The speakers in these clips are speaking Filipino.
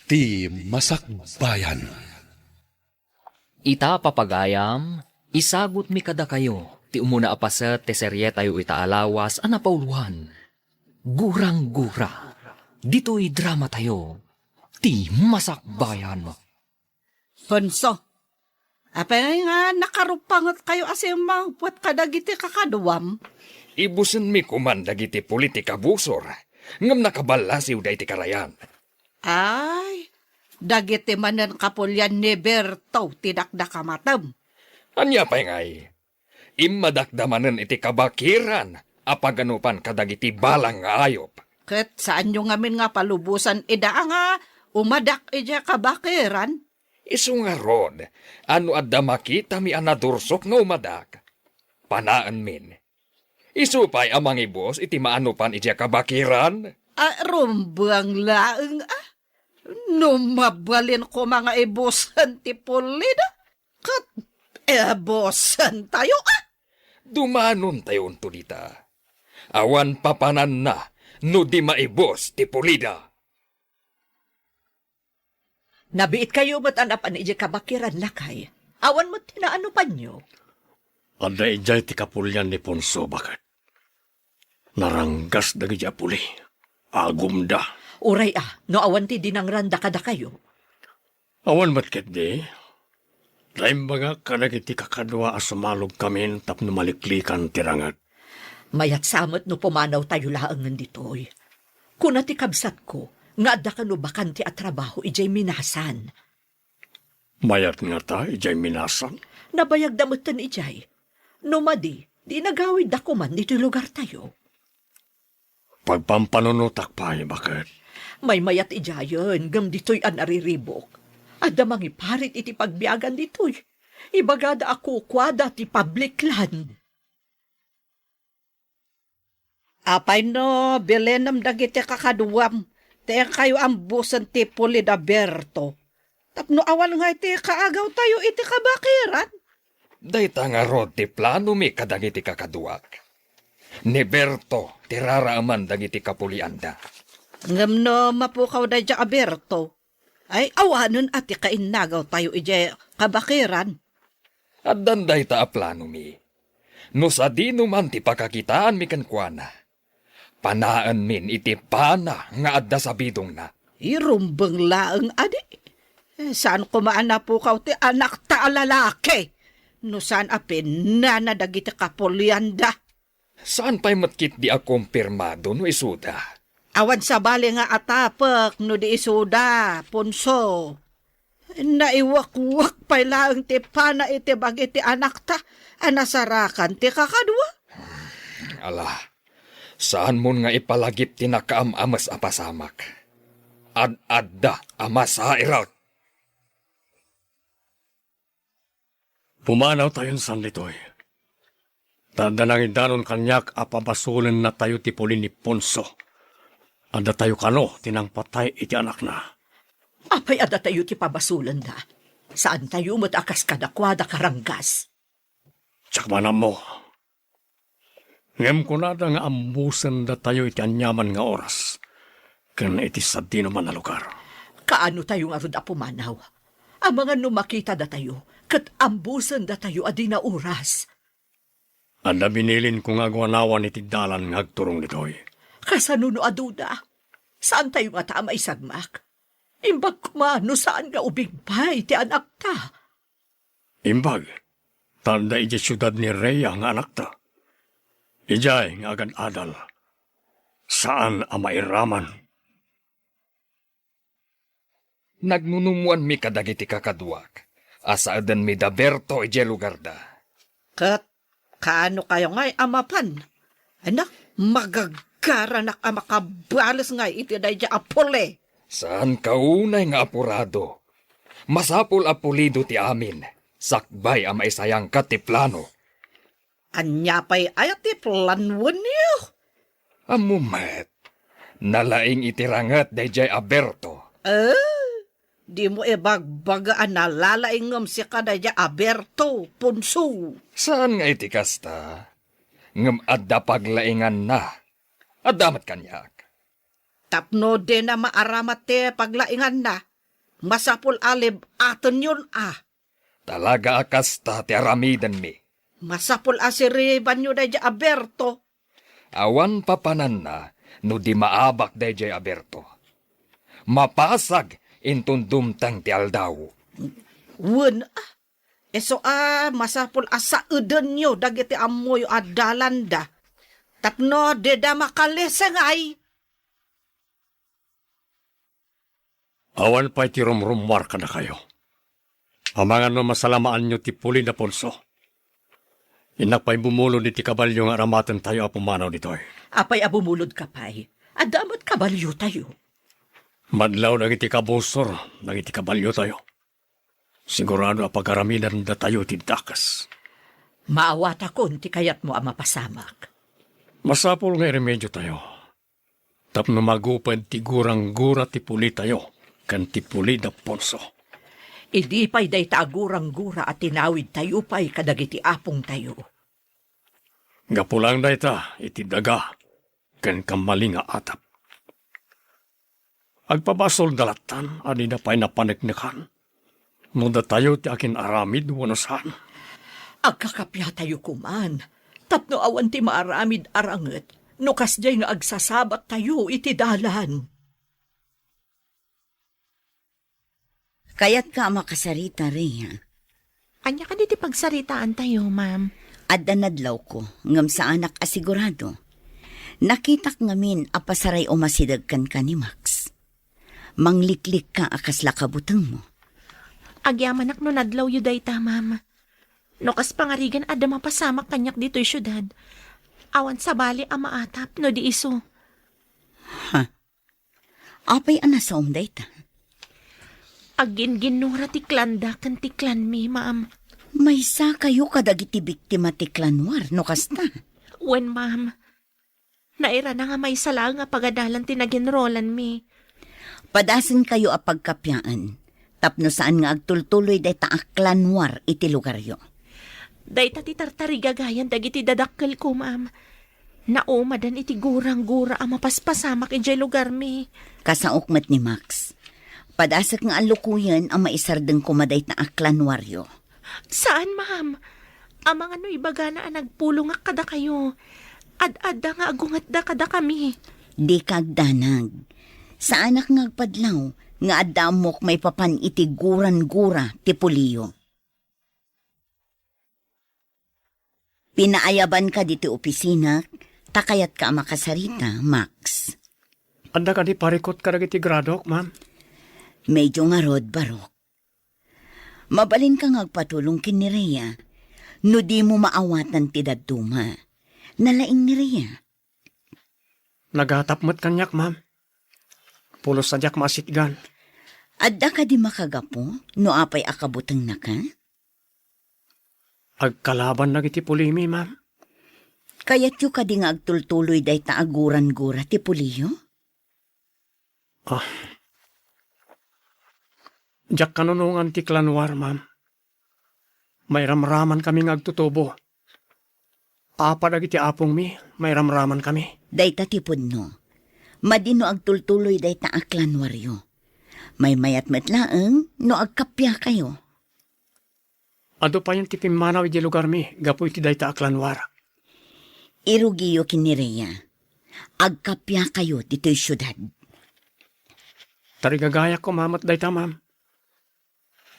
Ti Masakbayan. Ita papagayam, isagot mi kada kayo, ti umuna apaset ti serye tayo itaalawas anapauluhan. Gurang-gura, dito'y drama tayo, ti Masakbayan. Ponso, apay nga nakarupangot kayo asim mangpuat kadagiti kakaduam. Ibusen mi kuman dagiti politika busor, ngam nakabalasiw da iti karayan. Ay, dagiti manen kapulyan ni Berto tinakdakamatam. Anya pa'y ngay, imadakdamanen iti kabakiran, apaganupan kadagiti balang nga ayop. Ket saan nyo ngamin nga palubusan ida nga umadak ija kabakiran? Isu nga rod, ano adda makita mi anadursok nga umadak. Panaan min. Isu pa'y amang ibos iti maanupan ija kabakiran. Rumbang laeng Numabalin ko mga ibosan ti pulida. Kat ebosan tayo Dumanon tayo unto dita. Awan papanan na, no di maibos ti pulida. Nabiit kayo ba't anapan iji kabakiran lakay? Awan mo tinaano pa nyo? Ada ijay ti kapulyan ni Ponso bakat. Naranggas dagi puli. Agum da. Uray no awan ti dinangranda kada kayo. Awan matket di. Daim baga kanagiti kakadwa asumalog kami tapno maliklikan tirangat. Mayat samot no pumanaw tayo laangan ditoy. Kuna ti kabsat ko, nga adda ka no bakanti at trabaho ijay minasan. Mayat nga ta, ijay minasan. Nabayag damutan ijay. No madi, di nagawid dako man dito lugar tayo. Pagpampanunutak pa bakit? May mayat ijayon, gam dito'y anariribok. Adda mangi parit iti pagbiagan dito'y. Ibagada ako kwada ti public land. Apay no, bilenam dagiti kakaduam. Te kayo ambusan ti pulida Berto. Tapno awal nga iti kaagaw tayo iti kabakiran. Dayta nga rod ti plano mi kadagiti kakaduak. Ni Berto, tiraraaman dagiti kapulianda. Ngam no mapukaw da dya Berto. Ay awanon ati kainagaw tayo iti kabakiran. At danday ta a plano mi. No sa di numan ti pakakitaan mi kankwana. Panaan min iti pana nga adda sa bidong na. Irumbang laeng adi. Saan kumaan na pukaw ti anak ta lalaki? No saan apin na nadagiti kapulianda? Saan pa'y matkit di akumpirmado no isuda? Awan sa bali nga atapak no di isuda, Ponso. Naiwak-wak pa'y laeng ti pana iti bagiti anak ta, anasarakan ti kakadwa. Ala, saan mo nga ipalagip ti nakaamamas apasamak? Ad-adda amas ha irak. Pumanaw tayon san litoy. Tadanangin danon kanyak apabasulan na tayo ti puli ni Ponso. Anda tayo kano, tinang patay iti anak na. Apay ada tayo ti pabasulan da. Saan tayo matakas kadakwada karanggas? Tsak manam mo. Ngem ko na nga ambusan da tayo iti anyaman nga oras. Kan iti sa di naman na lugar. Kaano tayo nga rod pumanaw? Ang mga numakita da tayo, kat ambusan da tayo adi na oras. Anda binilin kong agwanawan iti dalan nga agturong nitoy. Kasanuno aduda, saan tayo nga tamay sagmak? Imbag kumano saan nga ubigpay ti anak ta? Imbag, tanda iti syudad ni Rhea nga anak ta. Ijay nga agad adal. Saan ang mairaman? Nagnunumuan mi kadagiti kakaduak. Asaadan mi da Berto ije lugar da. Kat, kaano kayo nga'y amapan? Anak, magagaranak ang makabalas nga'y iti day dya apole. Saan kaunay nga apurado? Masapul apulido ti amin. Sakbay ang maisayang katiplano. Anya pa'y ayat ti planwan niyo. Amumet. Nalaing itirangat dayjay Aberto. Di mo ibagbagaan na lalaingam si kadaya Aberto, Ponso. Saan nga itikasta? Ngam adda paglaingan na. Adamat kanyak. Tapno din na maaramat te paglaingan na. Masapul alib aton yun Talaga akas ta ti aramidan mi. Masapul asiriban nyo da Aberto. Awan papanan na no di maabak dayjay Aberto. Mapasag intun dumtang ti aldaw. Wen eso masapul asa eden nyo dagiti amoy adalanda. Tapno deda makalesangay. Awan pa'y ti rumrumwar ka na kayo. Amangan no masalamaan nyo ti Puli na Ponso. Inak pa'y bumulo ni ti kabalyo nga aramatan tayo apumanaw ditoy. Apay abumulod ka pa'y. Adamot kabalyo tayo. Madlaw nang iti kabusor, nang iti kabalyo tayo. Sigurado apag-araminan na tayo ti dakas. Maawat akon ti kayat mo ang mapasamak. Masapol nga remedyo tayo. Tapno magupad ti gurang-gura ti Puli tayo, kan ti Puli na Ponso. Idi pa'y day taagurang-gura at tinawid tayo pa'y kadagiti apong tayo. Gapulang dayta, iti daga, kan kamaling nga atap. Agpabasol dalatan, ani na pa'y napaneknekan. Nunda tayo ti akin aramid wanosan. Agkakapya tayo kuman. Tapno awan ti maaramid aranget. Nukas jay nga agsasabat tayo iti dalan. Kaya't ka makasarita rin, Anya ka diti pagsaritaan tayo, ma'am. Adda nadlaw ko, ngam sa anak asigurado. Nakitak ngamin apasaray o masidagkan ka ni Max. Mangliklik ka akas lakabutang mo. Agyamanak no nadlaw yu dayta, ma'am. No kas pangarigan ada mapasamak kanyak dito'y syudad. Awan sa bali ama atap no di iso. Apay anasa umday ta. Agin ginura ti klanda kan ti klan mi, ma'am. May sa kayo kadagiti biktima ti klanwar, no kasta. Wen, ma'am. Naira na nga may sala nga pagadalan ti naginrolan mi. Padasan kayo a pagkapyaan. Tapno saan nga agtultuloy day taak klanwar iti lugaryo. Dayta ti tartarigagayan dagiti dadakkel ko, ma'am. Naumadan iti gurang-gura ang mapaspasamak ijay lugar mi. Kasaokmat ni Max. Padasak nga alukuyan ang maisardeng kumaday na aklanwaryo. Saan, ma'am? Ang mga no ibaga na nagpulong nga kada kayo. Ad-ada nga agungat da kada kami. Di kagdanag. Sa anak nga agpadlaw, nga adamok may papan iti guran-gura ti Puliyo. Pinaayaban ka diti opisina, takayat ka makasarita, Max. Anda ka di parikot ka iti gradok, ma'am? Medyo nga rod barok. Mabalin ka ngagpatulong kin ni Rhea, no di mo maawatan ti daduma. Nalaing ni Rhea. Nagatap mo't kanyak, ma'am. Pulos sadyak masitgan. Adda ka di makagapo, no apay akabutang na ka? Agkalaban na iti Pulimi, ma'am. Kaya't yu ka di nga agtultuloy day taaguran-gura ti Puliyo? Diyak kanunungan ti klanwar, ma'am. May ramraman kaming agtutubo. Apadag iti apong mi, may ramraman kami. Day tatipod no. Madino agtultuloy day taaklanwaryo. May mayat matlaeng no agkapya kayo. Ado pa yung tipimanaw iti lugar mi, gapu iti day taaklanwar. Irugiyo kinireya. Agkapya kayo dito'y syudad. Tarigagaya ko, mamat day ta, ma'am.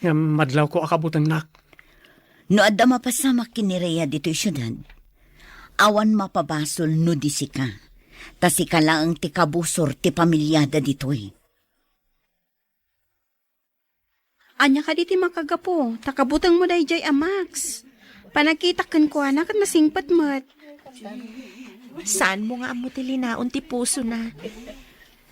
Nga madlaw ko akabutang nak. No adda mapasamak kinireya dito'y syudad. Awan mapabasol no disika. Tasika lang ti kabusor ti pamilyada dito'y. Anya ka diti makagapo, takabutang mo day jay Max. Panakitakan ko anak at nasingpat mo't. Saan mo nga amo ti linaon ti puso na?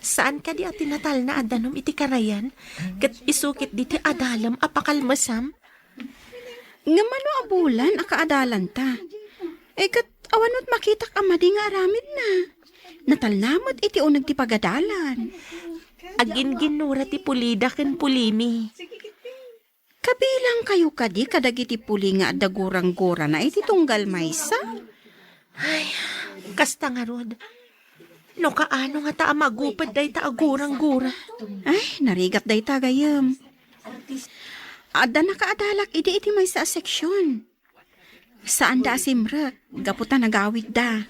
Saan ka di atinatal na adanom iti karayan? Kat isukit di ti adalam apakalmasam? Nga mano abulan akaadalan ta. Kat awanot makitak amadi nga aramid na. Natalnamot iti unag ti pagadalan. Agin ginura ti pulida ken pulimi. Kabilang kayo kadi kadagiti puli nga adagurang-gura na iti tunggal maysa. Kasta nga rod. No kaano nga ta magupad day ta agurang-gura. Ay, narigat day ta gayam. Ada nakaadalak iti may sa seksyon. Saan da simra, gaputa nagawid da.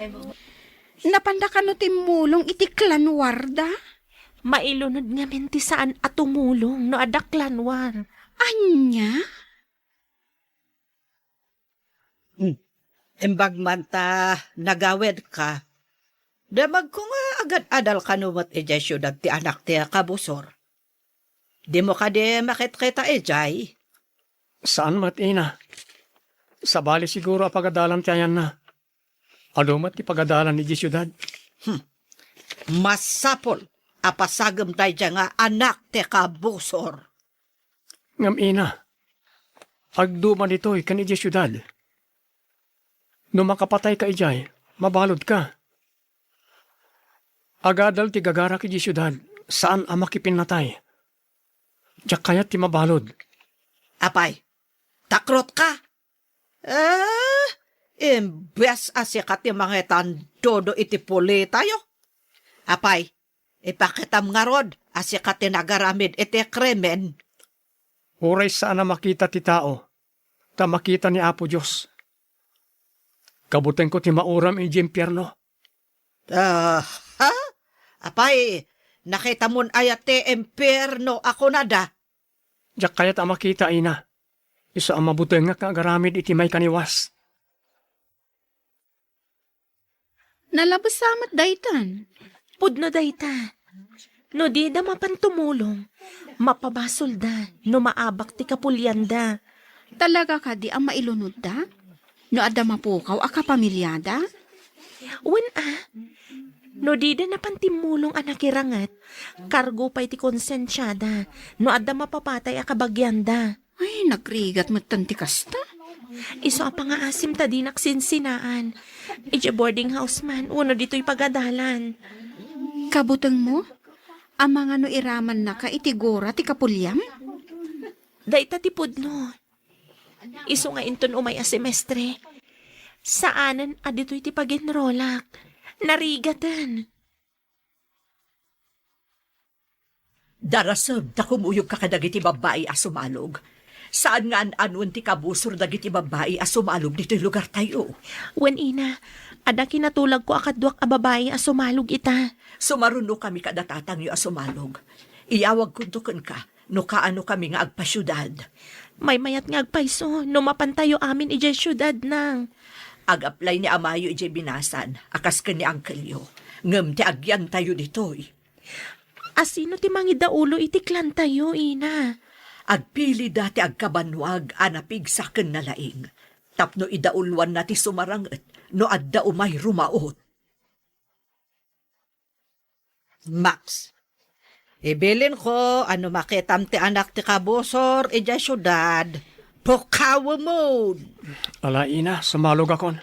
Napanda ka no timulong iti klanwar da. Mailunod nga menti saan at tumulong no adaklanwar. Anya? Imbag man ta nagawid ka. Damag ko nga agad adal kanumot ijay syudad ti anak ti kabusor. Di mo ka di makit-kita ijay. Saan mat, ina? Sa bali siguro apagadalan ti ayan na. Alumat ti pagadalan ni Jisudad. Masapol apasagam tayo dyan nga anak ti kabusor. Ngam ina, agduman ito'y kan iti syudad. No makapatay ka ijay, mabalod ka. Agadal ti gagara ki syudad, saan ang makipinatay? Diyak kayat ti mabalod. Apay, takrot ka. Imbes asikat ti mga tandodo iti puli tayo. Apay, ipakitam nga rod asikat ti nagaramid iti kremen. Uray saan na makita ti tao, ta makita ni Apo Diyos. Kabuteng ko ti mauram iji impyerno. Apay, nakita mon ayat ti impyerno ako na da. Diyak kayat ang makita, ina. Isa ang mabuteng nga kagaramid iti may kaniwas. Nalabas samat daytan. Pudno dayta. No di da mapantumulong, mapabasol da, no maabak ti kapulyanda. Talaga ka di ang mailunod da? No ada mapukaw aka pamilyada? No di da napantimulong anakirangat, kargo pa iti konsensyada, no ada mapapatay akabagyanda. Ay, nagrigat mo tanti kasta. Iso a pangaasim ta di naksinsinaan. Ija boarding house man, uno dito'y pagadalan. Kabutang mo? Ang mga no iraman na ka itigora ti kapulyam? Dayta ti pudno. Iso nga inton umay a semestre. Saanan adito'y ti pagenrolak. Narigatan. Darasab, ta kumuyog ka kadagiti babae a sumalog. Saan nga an-anuan ti kabusor dagiti babae a sumalog dito'y lugar tayo? Wen ina, ada kinatulag ko akadwak a babae a sumalog ita. Sumaruno kami kadatatang yu a sumalog. Iyawag kuntukan ka, no kaano kami nga agpasyudad. May mayat nga agpaiso, no mapantayo amin ijay syudad nang. Ag-apply ni Amayo ijay binasan, akas ka ni Angkelyo. Ngem ti agyan tayo ditoy. Asino ti mangidaulo iti klan tayo, ina? Agpili dati agkabanwag anapig sa ken na laing. Tapno idaulwan na ti sumaranget, no adda umay rumaot. Max, ibilin ko ano makitam ti anak ti kabusor ijay syudad. Pukawa mo. Ala, ina, sumalog akon.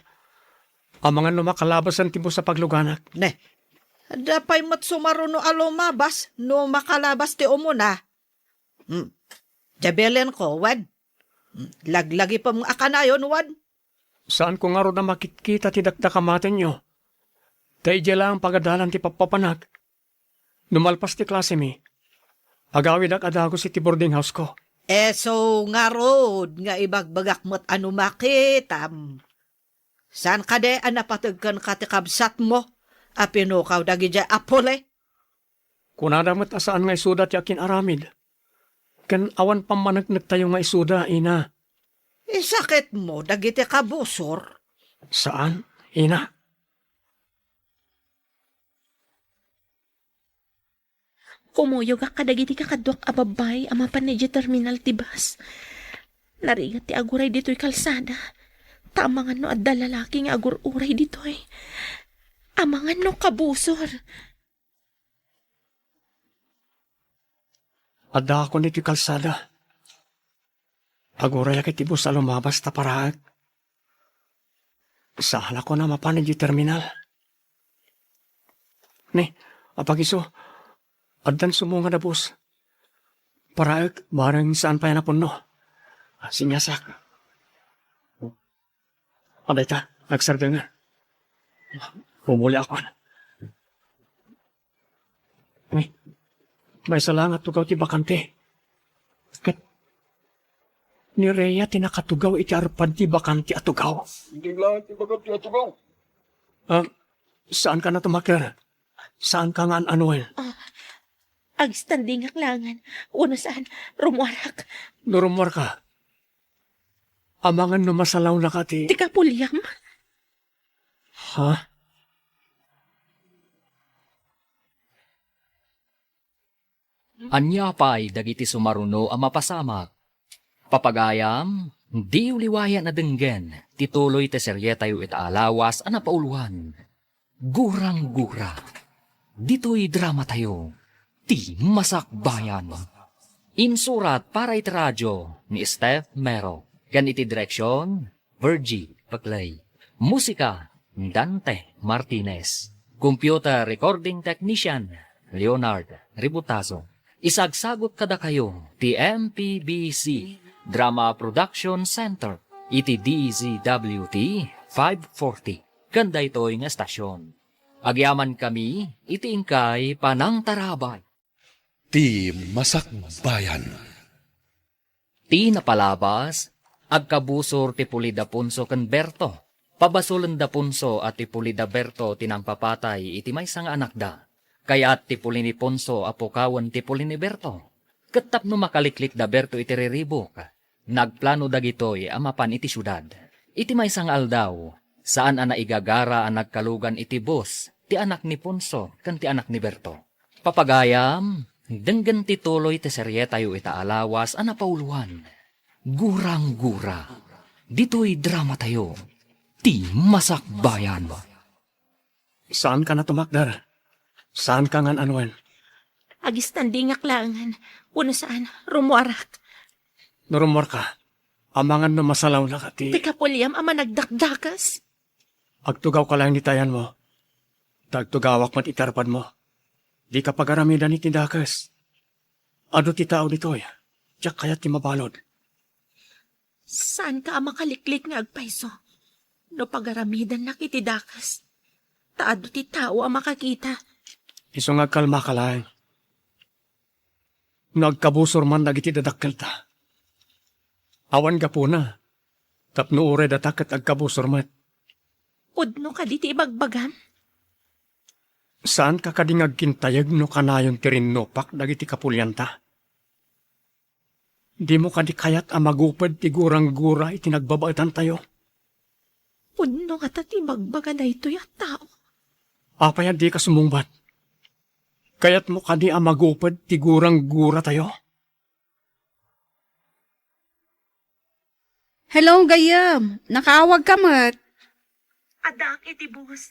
Ang mga lumakalabasan tibo sa pagluganak. Ne, dapay mat sumaruno alumabas no makalabas ti umuna. Jabelen ko, wad. Laglagi pa mga akanayon, wad. Saan ko nga ro na makikita ti dakdakamaten nyo? Tay lang pagadalan ti papapanag. Numalpas ti klase mi. Agawid ak adago si ti boarding house ko. So nga rod, nga ibagbagak mo't ano makitam. Saan ka de napatagkan ka ti kabsat mo? Apinukaw dagi dya apole? Kunadamat asaan nga isuda ti akin aramid. Kan awan pamanagnak tayo nga isuda, ina. Sakit mo, dagi ti kabusor. Saan, ina? Kumuyog ka kadagiti kakadwak a babay ama panedya terminal ti bus. Narigat ti aguray dito'y kalsada. Tamangan no adda lalaki nga agur-uray dito'y. Amangan no kabusor. Adda ako niti kalsada. Aguray akit ibo sa lumabas ta paraag. Sahala ko na mapanid yung terminal. Ne, apagiso, addan sumunga na bus. Paraag, barang saan pa yan napuno. Sinyasak. Aday ta, nagsarda nga. Humuli ako. May salangat tugaw ti bakante. Kat ni Rhea tinakatugaw iti arpan ti bakante at tugaw. Hindi lang, di ba ka tugaw? Saan ka na tumakir? Saan ka nga anuin? Ag standing aklangan. Una saan, rumuarak. Nurumwar ka. Amangan no masalaw na ka ti... Di ka pulyam. Ha? Anya pa'y dagiti sumaruno ang mapasamak. Papagayam, di uliwayan na denggen, tituloy te seryetayo itaalawas ang napauluhan. Gurang-gura. Dito'y drama tayo, ti masakbayan. Insurat para iti radyo ni Steph Mero. Gan iti direksyon, Virgie Paclay. Musika, Dante Martinez. Computer recording technician, Leonard Ributazo. Isagsagot kada kayo, ti MPBC Drama Production Center, iti DZWT 540. Kanda ito'y nga estasyon. Agyaman kami, iti ingkay panang tarabay. Ti Masakbayan. Ti napalabas, agkabusor ti Pulida Punso ken Berto. Pabasulan da Punso at ti Pulida Berto tinampapatay iti may nga anak da. Kaya ti Pulini Ponso apukawan ti Pulini Berto. Ketap no makaliklik da Berto iti riribok. Nagplano dagitoy amapan iti syudad. Iti may aldaw, saan ana igagara ang nagkalugan iti bus, ti anak ni Ponso kan ti anak ni Berto. Papagayam, denggan ti tuloy ti seryetayo itaalawas ang napauluhan. Gurang-gura. Dito'y drama tayo. Ti Masakbayan. Saan ka na tumakdar? Saan ka nga anuin? Ag standing aklangan. Una saan, rumuarak. Nurumwar ka. Amangan no masalaw na ka ti... Di ka pulyam ama nagdakdakas. Agtugaw ka lang ni tayan mo. Tagtugawak mat itarpan mo. Di ka pagaramidan ni tindakas. Ado ti tao ditoy. Tiyak kaya ti mabalod. Saan ka ama kaliklik nga agpaiso? No pagaramidan na kitidakas. Taado ti tao ang makakita. Iso nga kalma ka lang. Nagkabusor man dagiti dadakkel ta. Awan ka po na. Tapno ure datakat agkabusor mat. Udno ka di ti ibagbagam. Saan ka kadingag kintayag no kanayon tirinnopak dagiti kapulyanta? Di mo kadi kayat amagupad ti gurang-gura iti nagbabaitan tayo. Udno ka ti bagbaga na ito yung tao. Apayan di ka sumungbat. Kayat mo kadi amagupad ti gurang-gura tayo. Hello, gayam. Nakaawag ka mat. Adak iti bus.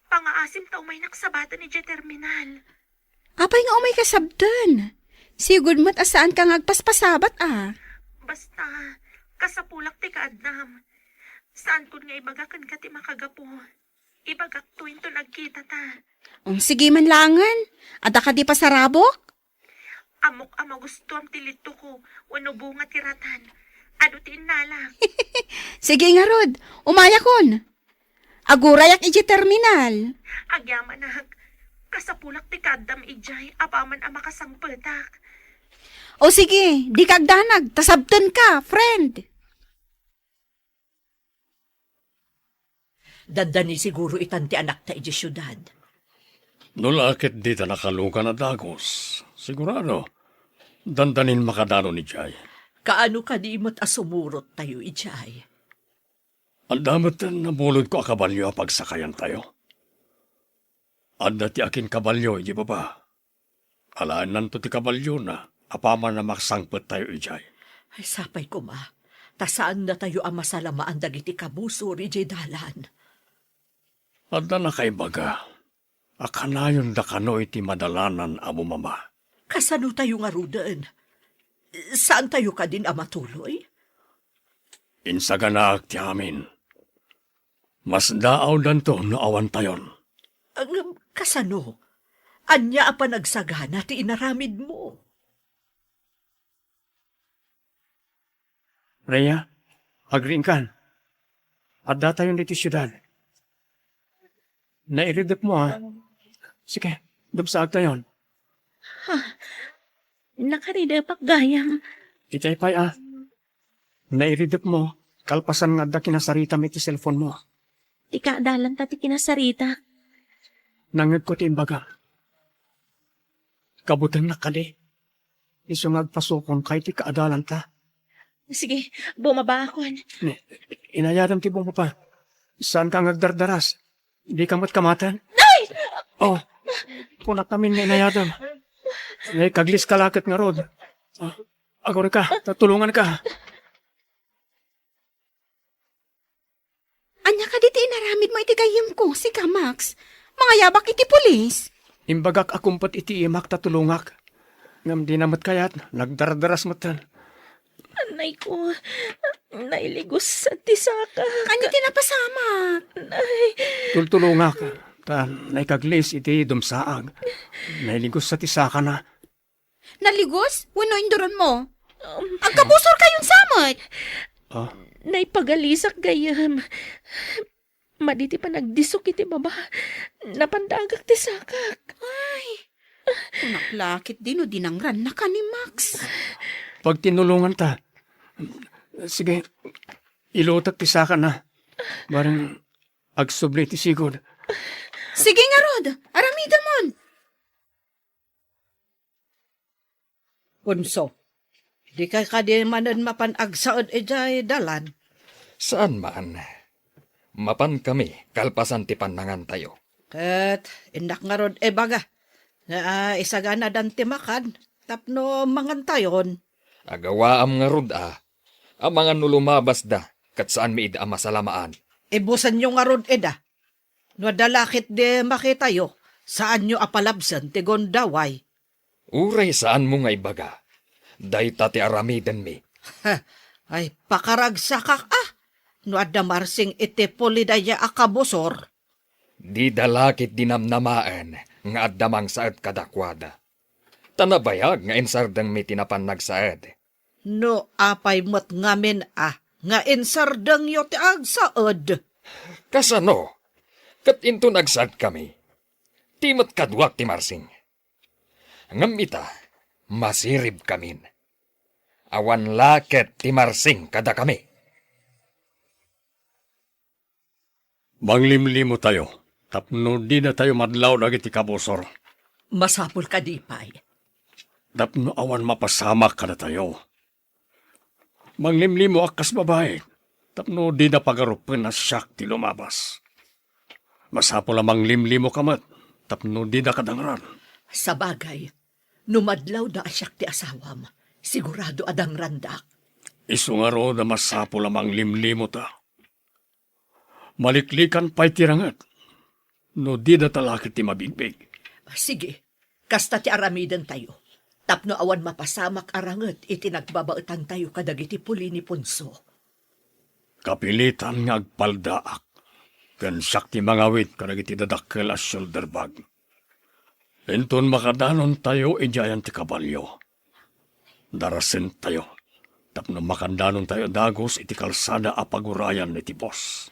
Pangaasim ta umay naksabatan ni terminal. Apay nga umay kasabdan. Sigud mat asaan ka ngagpaspasabat Basta, kasapulak ti kaadnam. Saan kun nga ibagakan ka ti makagapo. Ibagak tuwin to nagkita ta. Sige man langan. Ada ka di pasarabok? Amok ama gusto am tilito ko. Wano bunga tiratan. Ado ti inala. Sige nga rod. Umaya kon. Agurayak iji terminal. Agyaman na kasapulak ti kadam ijay. Apaman ama kasangpetak. O sige, di kagdanag. Tasabtan ka, friend. Dandani siguro itan ti anak ta iji syudad. Nulakit di ta nakalukan na dagos. Sigurado, dandanin makadano ni Jay. Kaano ka di mo't asumurot tayo ijay? Ang damat na nabulod ko a kabalyo a pagsakayan tayo. Anda ti akin kabalyo, iji ba ba? Alaan nanto ti kabalyo na, apaman na maksangpet tayo ijay. Ay sapay ko ma, tasaan na tayo ang masalamaan dagiti kabusor ijay dalan. Anda na kay baga, akanayon da kano iti madalanan amo mama. Kasano tayo nga rudan? Saan tayo ka din amatuloy? Insaganak ti amin. Mas daaw danto no awan tayon. Ang kasano? Anya apa nagsagana ti inaramid mo? Rhea, agrin kan. Adda tayon dito syudad. Nairidip mo ha. Sige, dubsaag tayon. Nakaridepak gayam. Itay pay nairidip mo, kalpasan nga da kinasarita mo iti cellphone mo. Ti kaadalan ta ti kinasarita. Nangag ko ti imbaga. Kabutang na kali. Iso ngagpasukon kay ti kaadalan ta. Sige, bumaba ako. Inayadam ti mo pa. Saan ka ngagdardaras? Di ka matkamatan? Nay! Oh, punak namin nga inayadam. Ngay kaglis kalakit nga rod. Agore ka, tatulungan ka. Anya ka diti inaramid mo iti gayam ko, si Max. Mga yabak iti pulis. Imbagak akumpat iti imak tatulungak. Ngam di namat kayat, nagdardaras matan. Anay ko, nailigos sa tisaka. Kanya tinapasama. Nay, Tultulungak. Ta, naikaglis iti dumsaag. Nailigos sa tisaka na. Naligos? Wano induron mo? Agkabusor kayong samot. naipagalisak gayam. Maditi pa nagdisok iti baba. Napandagak ti sakak. Ay, naklakit din o dinangran na ka ni Max. Pag tinulungan ta, sige, ilutak ti saka na. Barang agsubli ti sigod. Sige nga, Rod. Aramida mon. Punso, di kay kadi manan mapanagsaod ejay dalan. Saan man? Mapan kami, kalpasan ti panangan tayo. Ket, indak nga rod baga. Na isagana dan timakan, tapno mangantayon. Agawaam nga rod ang mga nulumabas da, kat saan mi ida masalamaan. Ibusan nyo nga rod eda. No dalakit de makitayo, saan nyo apalabsan ti gondaway. Uray saan mo nga ibaga? Dayta ti aramidan mi. Ay, pakaragsakak no adda marsing iti polidaya akabusor. Di dalakit dinamnamaan nga addamang saad kadakwada. Tanabayag nga insardang mi tinapan nagsaad. No apay mo't ngamin nga insardang yo ti agsaod. Kasano? Kat into nagsad kami. Timot kadwak ti marsing. Ngam ita, masirib kamin. Awan laket ti marsing kada kami. Manglimlimo tayo. Tapno di na tayo madlaw na iti kabusor. Masapul ka di pay. Tapno awan mapasamak ka na tayo. Manglimlimo akas babae. Tapno di na pagarupan na siyak ti lumabas. Masapul ang manglimlimo kamat. Tapno di na kadangran. Sa bagay, numadlaw da asyak ti asawam. Sigurado adang randak. Isu nga ro na masapul ang manglimlimo ta. Maliklikan pa'y tirangat. No di na talakit ti mabigbig. Sige, kasta ti aramidan tayo. Tapno awan mapasamak aranget iti nagbabaetan tayo kadagiti puli ni Punso. Kapilitan nga agpaldaak. Kan siyak ti mangawit kadagiti dadakkel as shoulder bag. Enton makadanon tayo ijayan ti kabalyo. Darasin tayo. Tapno makandanon tayo dagos iti kalsada a pagurayan iti boss.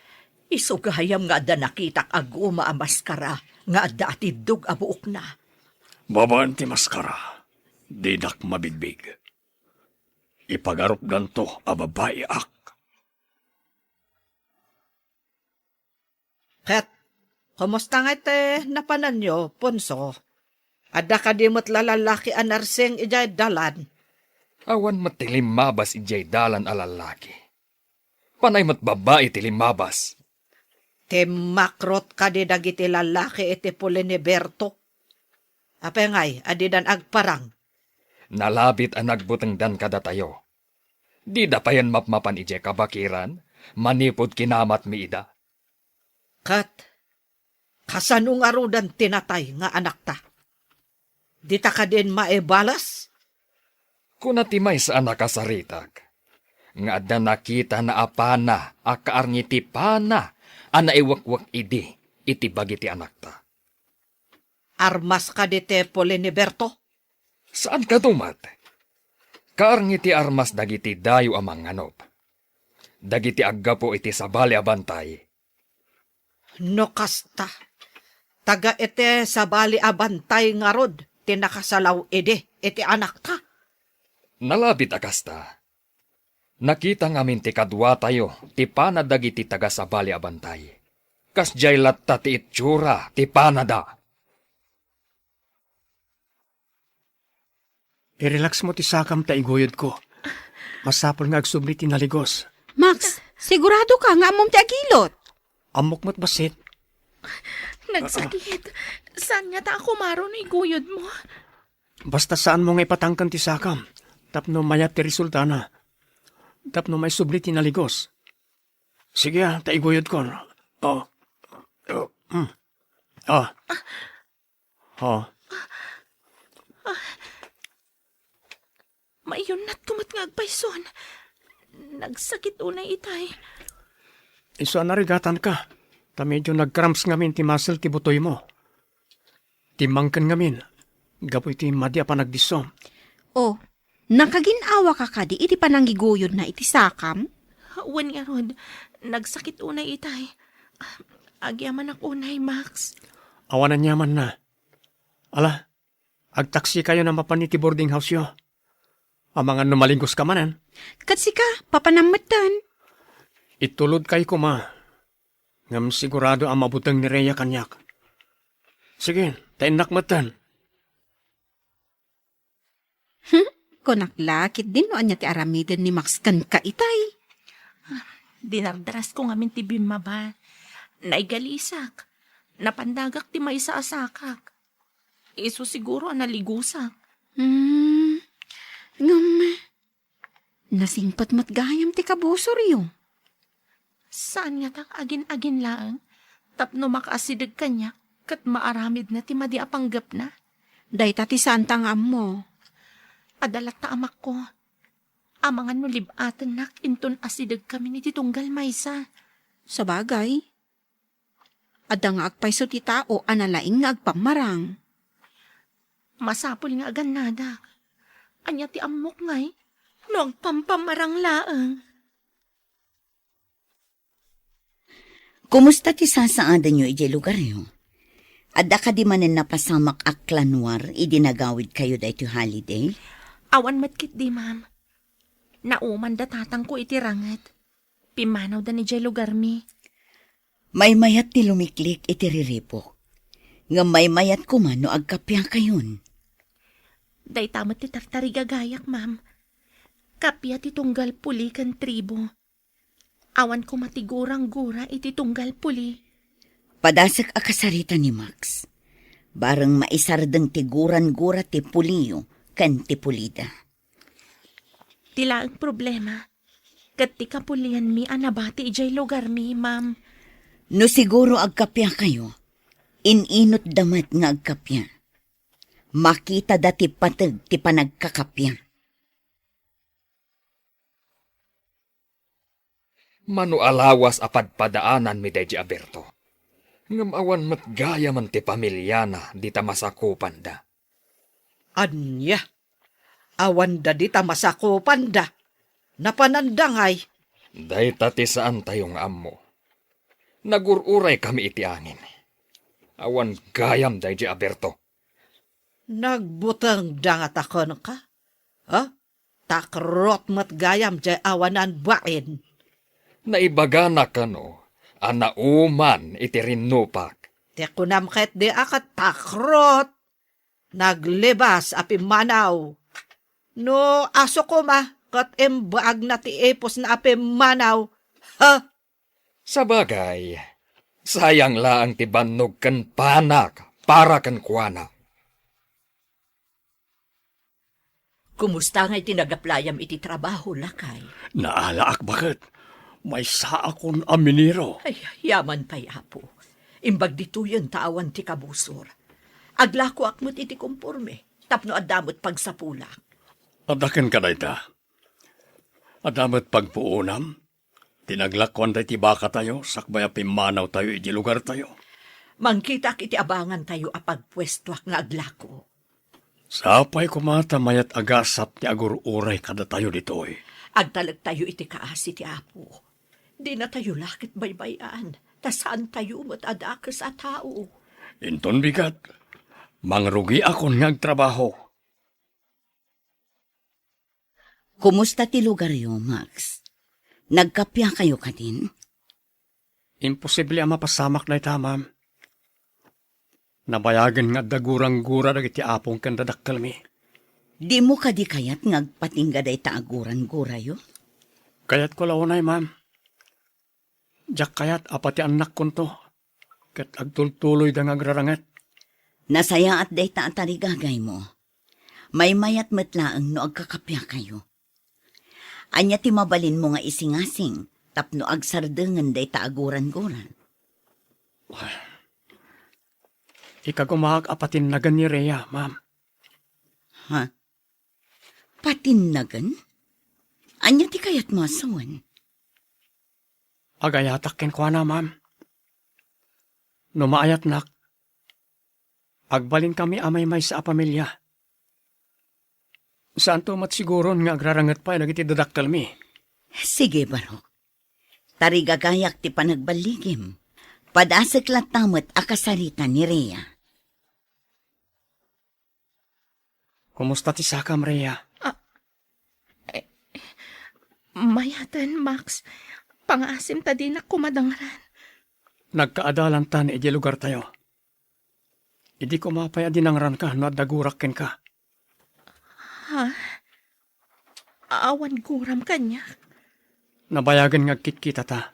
Isugahayam nga da nakitak aguma a maskara nga adda atidog a buok na. Babaan ti maskara. Dinak mabigbig. Ipagarup ganto a babae ak. Ket, kumusta nga ite napanan nyo, Punso? Adda ka di mo't lalalaki anarseng ijay dalan. Awan matilim mabas ijay dalan alalaki. Panay mat babae tilim mabas. Makrot ka di dagiti lalaki iti puli ni Berto. Apengay, adidan agparang. Nalabit ang nagbutang dan kada tayo. Di da pa yan mapmapan ije kabakiran, manipod kinamat mi ida. Kat, kasanong arudan tinatay nga anak ta. Di ta ka din maebalas? Kunatimay sa anak kasaritag. Nga da nakita na apana, akaarngiti pana, ana iwakwak idi, iti bagiti anak ta. Armas ka di te puli ni Berto? Saan ka tumat? Kaarngiti armas dagiti dayo amang anop. Dagiti aggapo iti sabali abantay. No kasta, taga ite sa bali abantay nga rod, tinakasalaw iti anak ta. Nalabit akasta. Nakita ngamin ti kadwa tayo, ti panadag iti taga sa bali abantay. Kas jay latta ti itsura, ti panada. I-relax mo ti sakam ta iguyod ko. Masapol nga agsubli ti naligos. Max, sigurado ka nga amom ti agilot. Amok mo't basit. Nagsakit. Saan nga ta ako maro na iguyod mo? Basta saan mo nga ipatangkan ti sakam. Tapno mayat ti resulta na. Tapno may subli ti naligos. Sige ta iguyod ko. Oh. Oh. Oh. Mayon na't kumat nga agpayson. Nagsakit unay itay. Iso narigatan ka. Ta medyo nagcramps ngamin ti muscle ti butoy mo. Timangkan ngamin. Gapoy ti madya pa nagdisom. Oh, nakaginawa ka kadi iti pananggiguyod na iti sakam? Wan nga rod, nagsakit unay itay. Agyaman ak unay, Max. Awanan yaman na. Ala, agtaksi kayo na mapaniti boarding house yo. Ang mga numalingkos ka manan. Katsi ka, papanamatan. Itulod kay ko ma. Ngam sigurado ang mabutang ni Rhea kanyak. Sige, tainak matan. Konaklakit din no anya ti aramiden ni Max kan ka itay. Dinardaras ko ngamin ti bimma ba? Naigalisak. Napandagak ti may sa asakak. Iso siguro naligusak. Ngam, nasingpat matgayam ti kabusor yung. Saan nga kang agin-agin lang? Tapno makaasidag kanya, kat maaramid na ti madi apanggap na. Day tati santang mo. Adalat ta amak ko. Amangan no libatan nak inton asidag kami ni titunggal maysa. Sa bagay. Ada nga agpayso ti tao analaing nga agpamarang. Masapol nga agan nadak. Anya ti amok ngay, no agpampamarang laang. Kumusta ti sasaada nyo iti lugar nyo? Adda ka di manen napasamak aklanwar idinagawid kayo da iti holiday? Awan matkit di, ma'am. Nauman da tatang ko iti ranget. Pimanaw da ni jay lugar mi. May mayat ti lumiklik iti riripok. Nga may mayat ko man no agkapya kayon. Day tamat ti tartari gagayak, ma'am. Kapya ti tunggal puli kan tribo. Awan ko matigurang-gura iti tunggal puli. Padasak akasarita ni Max. Barang maisardeng tiguran-gura ti puliyo kan ti pulida. Tila ang problema. Kat ti kapulian mi anabati ijay lugar mi, ma'am. No siguro agkapya kayo, ininot damat nga agkapya. Makita dati patag ti panagkakapya. Manualawas apadpadaanan mi deji Aberto. Ngam awan matgaya man ti pamilya na di ta masakupan da. Anya, awan da di ta masakupan da. Napanandangay. Day tati saan tayong ammo. Nagururay kami iti angin. Awan gayam deji Aberto. Nagbutang dangat ako ka? Ha? Takrot mat gayam jay awanan bain. Naibaga na kano, anauman iti rinupak. Te kunam ket di akat takrot. Naglibas api manaw. No aso ko ma, kat embaag na ti epos na api manaw. Ha? Sabagay, sayang laang ti bannog kan panak para kan kuana. Kumusta nga'y tinagaplayam iti trabaho, lakay? Naalaak bakit? May saa akong aminiro. Ay, yaman pa'y apo. Imbag dito yun taawan ti kabusor. Aglako akmot iti kumpurme. Tapno adamot pagsapulak. Adakan ka na ita. Adamot pagpuunam. Tinaglakwan da iti baka tayo. Sakbaya pimanaw tayo iti lugar tayo. Mangkitak iti abangan tayo apagpwestuak nga aglako. Sapay kumata mayat agasap ti agururay kada tayo ditoy. Agtalag tayo iti kaasi ti apo. Di na tayo lakit baybayan. Ta saan tayo mat adakas a tao. Inton bigat. Mangrugi akon nga trabaho. Kumusta ti lugar yo, Max? Nagkapya kayo kadin? Imposible ang mapasamak na ita, ma'am. Nabayagan nga dagurang-gura dagiti apong kan dadakkal mi. Di mo kadi kayat ngagpatingga day taaguran-gura yo? Kayat ko launay, ma'am. Diyak kayat apati anak kon to. Kat agtultuloy da ngagrarangat. Nasaya at day taatarigagay mo. May mayat matlaang no agkakapya kayo. Anya ti mabalin mo nga isingasing, tapno agsardengan day taaguran-guran. Ikagumahag apatin na ni Rhea, ma'am. Ha? Patinnagan? Anya ti kayat mo asawan? Agayatak ken kwa na, ma'am. Numaayat nak. Agbalin kami amay may sa pamilya. Saan to matsiguron nga agrarangat pa nagiti dadaktal mi? Sige, Barok. Tarigagayak ti panagbaligim. Padasag latamot akasarita ni Rhea. Kumusta ti sakam, Rhea? Mayatan, Max. Pangasim ta din na kumadangran. Nagkaadalan ta ni iti lugar tayo. Idi ko mapaya dinangran ka no at dagurakken ka. Ha? Awan guram kanya. Nabayagan nga kitkita ta.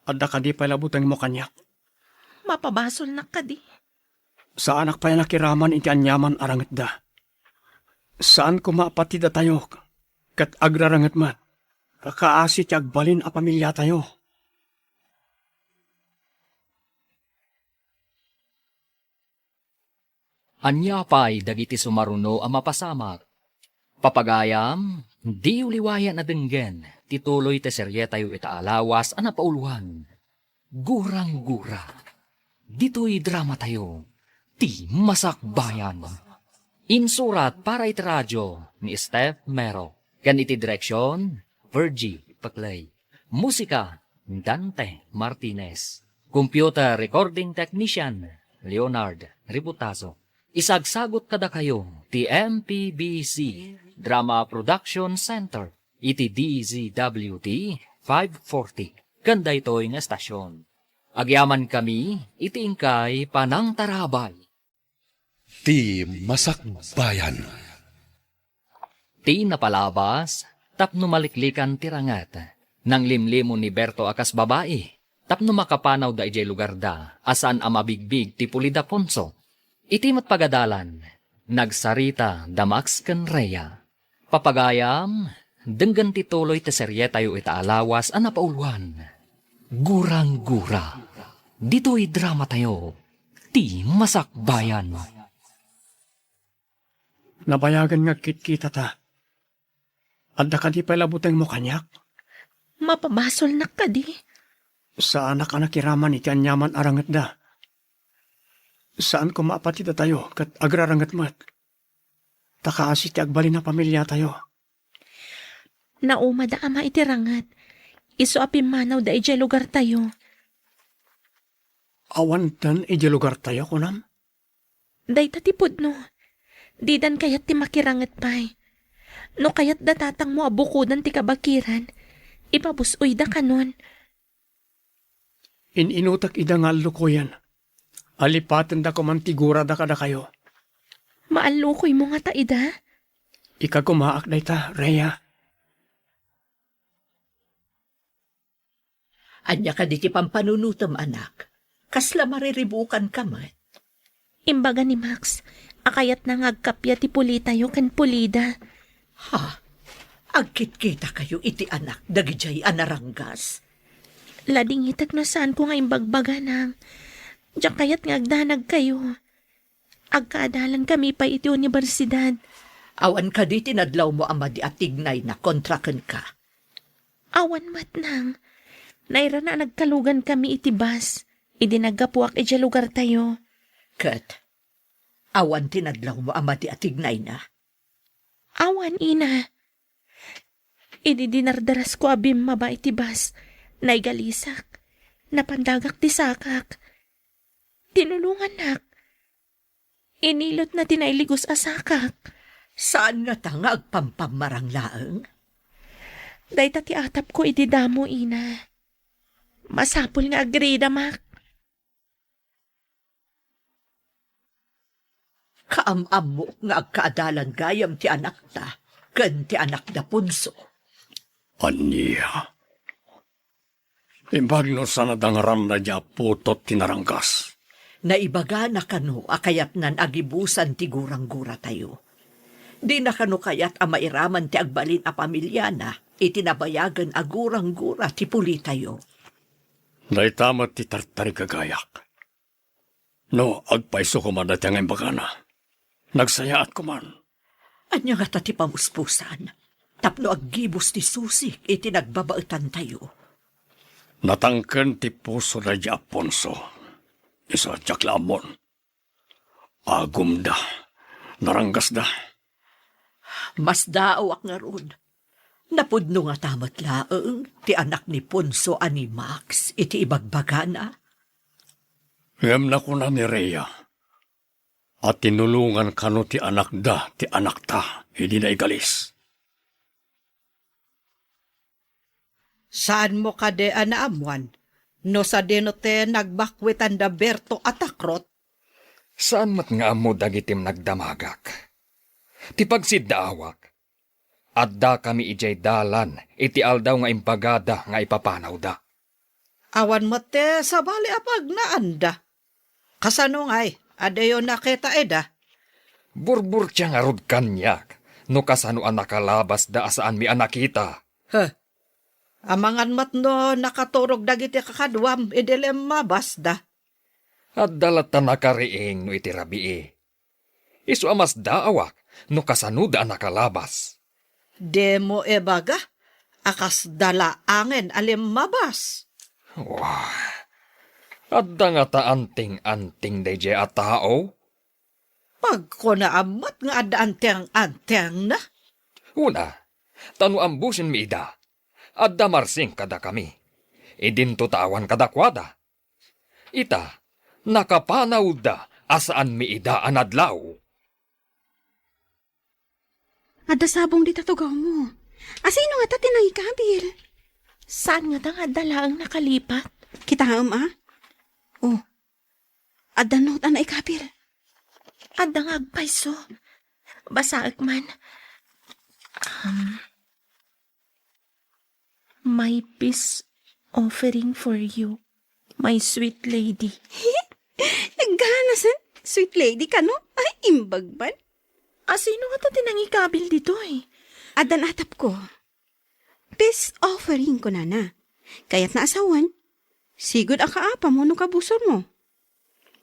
Adda ka di palabutang mo kanyak. Mapabasol na ka di. Sa anak pa nakiraman iti anyaman arangat da. Saan ko mapatida tayo? Kat agrarangat man. Kakaasi ti agbalin a pamilya tayo. Anya pa'y dagiti sumaruno ang mapasamak. Papagayam, di uliwayan na denggen, tituloy te serye tayo itaalawas ang napauluhan. Gurang-gura. Dito'y drama tayo, ti masakbayan. Insurat para iti radyo ni Steph Mero. Kan iti direksyon, Virgie Paclay. Musika, Dante Martinez. Computer Recording Technician, Leonard Ributazo. Isagsagot kada kayo, ti MPBC Drama Production Center, iti DZWT 540. Kanda ito'y nga estasyon. Agyaman kami, iti ingkay panang tarabay. Ti masakbayan. Ti napalabas, tapno maliklikan tirangat. Nang limlimo ni Berto akas babae, tapno makapanaw da ijay lugar da, asan amabigbig ti Pulida Ponso. Iti matpagadalan, nagsarita da Max ken Rhea. Papagayam, denggan ti tuloy ti serye tayo itaalawas ang napauluan. Gurang-gura. Dito'y drama tayo, ti masakbayan. Nabayagan nga kitkita ta. Adda ka di palabutang mo kanyak. Mapabasol na ka di. Sa anak nakiraman iti anyaman arangat da. Saan ko maapatida tayo kat agrarangat mat? Takaasi ti agbalin na pamilya tayo. Nauma da ama itirangat. Iso apimanaw da ijay lugar tayo. Awan dan iti lugar tayo kunam? Day tatipod no. Di dan kayat ti makirangat pa'y. No kayat da tatang mo abukudan ti kabakiran. Ipabusoy da kanon. Ininutak ida nga lukoyan. Alipatan da kumantigura da kada kayo. Maalukoy mo nga ta ida. Ikagumaak da ita, Rhea. Anya ka di ti pampanunutom, anak. Kasla mariribukan ka man. Imbaga ni Max, akayat na ngagkapya ti pulita yo kan pulida. Ha? Agkit-kita kayo iti anak, dagijay anaranggas. Lading itak no saan ko nga imbagbaga nang. Diyak kayat ngagdanag kayo. Agkaadalan kami pa iti universidad. Awan ka di tinadlaw mo ama di atignay na kontraken ka. Awan mat nang. Naira na nagkalugan kami iti bus. Idinagapuak iti lugar tayo. Kat, awan tinadlaw mo ama di atignay na. Awan, ina. Ididinardaras ko abim maba iti bus. Naigalisak. Napandagak ti sakak. Tinulungan nak. Inilot na tinayligos asakak. Saan nga ta nga agpampamarang laeng? Day ti atap ko ididamo, ina. Masapul nga agrida, mak. Kaamam mo nga agkaadalan gayam ti anak ta, ken ti anak da punso. Anya. Imbag no sana dangaran na dya putot tinaranggas. Naibaga na kano akayat nan agibusan ti gurang-gura tayo. Di na kano kayat amairaman ti agbalin a pamilya na, itinabayagan agurang-gura ti puli tayo. Naitamat ti tartari kagayak. No, agpaiso ko man dati ang imbaga na. Nagsayaat ko man. Anya nga ta ti pamuspusan, tapno aggibos ti susik itinagbabautan tayo. Natangken ti puso na di Aponso. Isa tiyaklamon. Agum da. Naranggas da. Mas daawak nga ron. Napudno nga tamat laeng ti anak ni Ponso ani Max iti ibagbagana. Ngem na ko na ni Rhea. At tinulungan kano ti anak da, ti anak ta, hindi na igalis. Saan mo kade anaamuan? No sa denote nagbakwitan da Berto atakrot? Saan mat nga amo dagitim nagdamagak? Ti pagsiddaawak. Adda kami ijay dalan, iti aldaw nga impagada nga ipapanaw da. Awan mo te sa bali apag na anda. Kasano ngay, adayo nakita eda. Burbur siya nga rod kanyak, no kasano ang nakalabas da asaan mi anakita. Amangan mat no nakaturog dagiti kakadwam, idelem mabasda. At dalata nakariing no iti rabii. Isu amas daawak, no kasano da nakalabas. Demo ebaga, akas dala angin alim mabas. Wah, adda nga ta anting-anting dayjay a tao? Pag ko naamat nga ada anteng-anteng na. Una, tanu ambusin mi ida. Adda marsing kada kami. Idin tutawan kadakwada. Ita, nakapanaw da asaan mi ida anadlaw. Ada sabong di tatugaw mo. Asino nga ta tinangikabil? Saan nga nga dala ang nakalipat? Kita Oh, ada not na ikabil. Ada nga agpaiso. Basaak man. My peace offering for you, my sweet lady. Nagganasan, sweet lady ka no? Ay, imbagban. Sino nga ta tinangikabil dito eh? Adan atap ko. Peace offering ko na. Kaya't naasawan. Sigod akaapa mo no kabusor mo.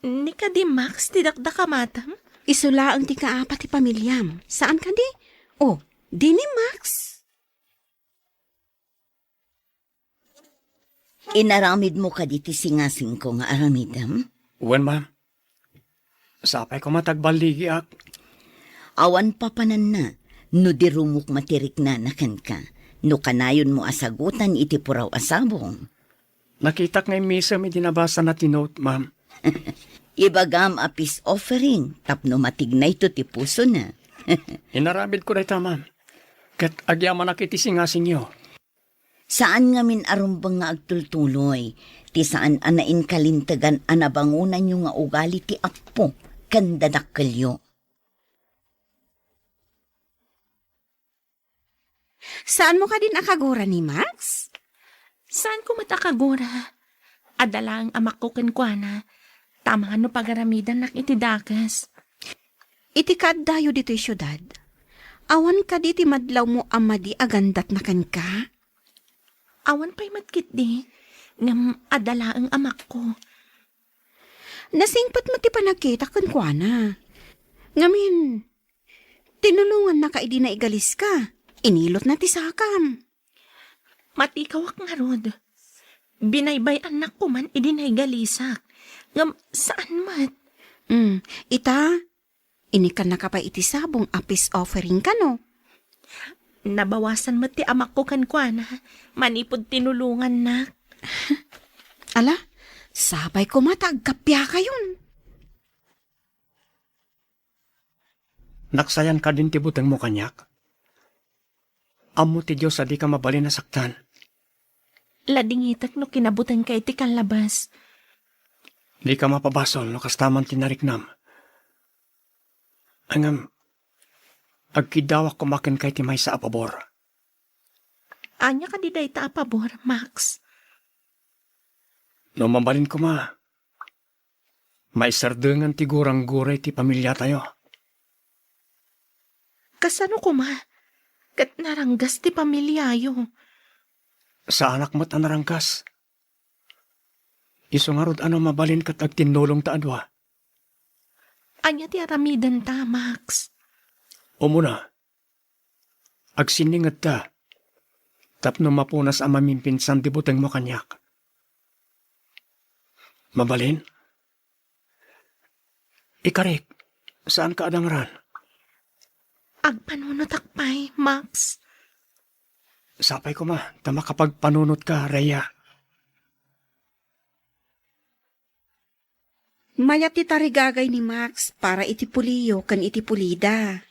Ni ka di Max, tidakda ka matam? Isula ang ti kaapa ti pamilyam. Saan ka di? Oh, di ni Max. Inaramid mo ka di ti singasing ko nga aramidam? Uwan, ma'am. Sapay ko matagbaligi ak. Awan papanan na, no dirumok matirik na nakan ka, no kanayon mo asagutan iti puraw asabong. Nakitak ngay misa may dinabasa na tinote, ma'am. Ibagam a peace offering, tapno matignay to ti puso na. Inaramid ko na ma'am. Kat agyaman na kiti singasing yo. Saan nga min arumbang nga agtultuloy, ti saan anain kalintagan anabangunan yung nga ugali ti apo, kandadakkelyo. Saan mo ka din akagura ni Max? Saan ko matakagura? Adala ang amak ko kenkwana. Tama nga no pagaramidan nak itidakas. Iti kaddayo dito yung syudad. Awan ka di ti madlaw mo amadi agandat na kan ka? Awan pa'y matkit di. Ngam adala ang amak ko. Nasingpat mo ti panagkita kenkwana. Ngamin, tinulungan na ka idi na igalis ka. Inilot na ti sakam. Matikawak nga rod. Binaybay anak ko man idinay galisak. Ngam saan mat? Ita, inikan na ka pa iti sabong apis offering ka no? Nabawasan mat ti amak ko kankwana. Manipod tinulungan na. Ala, sabay ko matagkapya ka yun. Naksayan ka din ti buteng mo kanyak. Amo ti Diyos adi ka mabalin na saktan. Ladingitak no kinabutan kay ti kalabas. Di ka mapabasol no kastaman tinariknam. Angam, agkidawak kumakin kay ti may sa apabor. Anya ka di day ta apabor, Max. No mabalin ko ma, may sardengan ti gurang-guray ti pamilya tayo. Kasano ko ma? Kat naranggas ti pamilyayo. Sa anak mo't anarangkas. Iso nga rod ano mabalin kat agtinulong ta adwa. Anya ti aramidan ta, Max. Umuna, agsiningad ta. Tapno mapunas ang mamimpinsan ti buteng mo kanyak. Mabalin? Ikarik, saan ka adangran? Agpanunot akpay, Max. Sapay ko ma, tama kapag panunot ka, Rhea. Mayat ti tarigagay ni Max para iti puliyo kan iti pulida.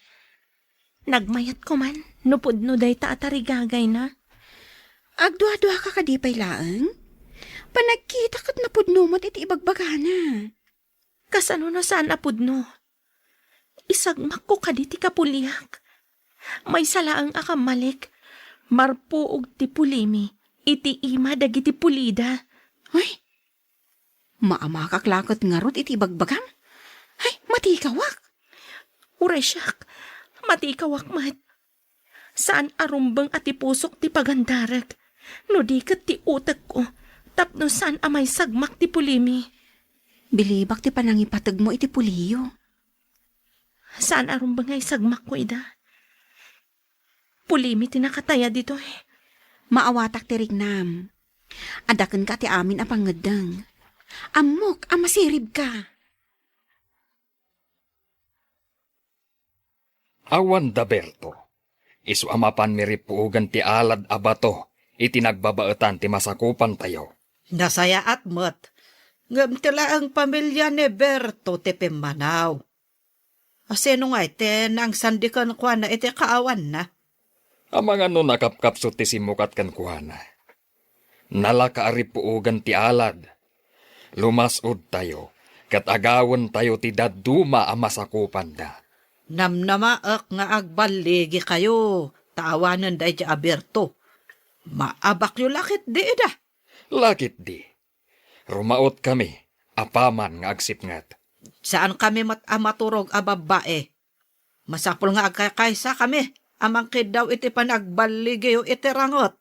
Nagmayat ko man, nupudno day ta atarigagay na. Agdua-dua ka kadipay laeng? Panagkita kat napudno mo't iti ibagbagana. Kasano na saan apudno? Isagmak ko kaditi kapuliak. May salaang akamalik. Marpuog ti pulimi. Iti ima dagiti pulida. Ay, maamakaklakot nga rot iti bagbagam. Ay, matikawak. Uresyak, matikawak mat. Saan arumbang ati pusok ti pagandarag? No di kat ti utak ko. Tapno saan amay sagmak ti pulimi. Bilibak ti panangipatag mo iti puliyo. Saan arumbang ay sagmak ko ida? Pulimi ti nakataya dito eh. Maawatak ti rignam. Adaken ka ti amin a pangadang. Amok, amasirib ka. Awan da Berto, isu amapan miripuugan ti alad abato, iti nagbabaetan ti masakupan tayo. Nasaya at mat. Ngam tila ang pamilya ni Berto ti Pimanaw. Asino nga iti nang sandikan kwa na iti kaawan na. Ang mga no nakapkapso ti simukat kan kuhana. Nalakaaripuugan ti alad. Lumasod tayo, kat agawan tayo ti daduma ang masakupan da. Namnamaak nga agbaligi kayo. Taawanan da iti Aberto. Maabak yu lakit di ida. Lakit di. Rumaot kami, apaman nga agsipngat. Saan kami amaturog a babae? Masapul nga agkakaysa kami. Amang daw iti panagbaligi yu iti rangot.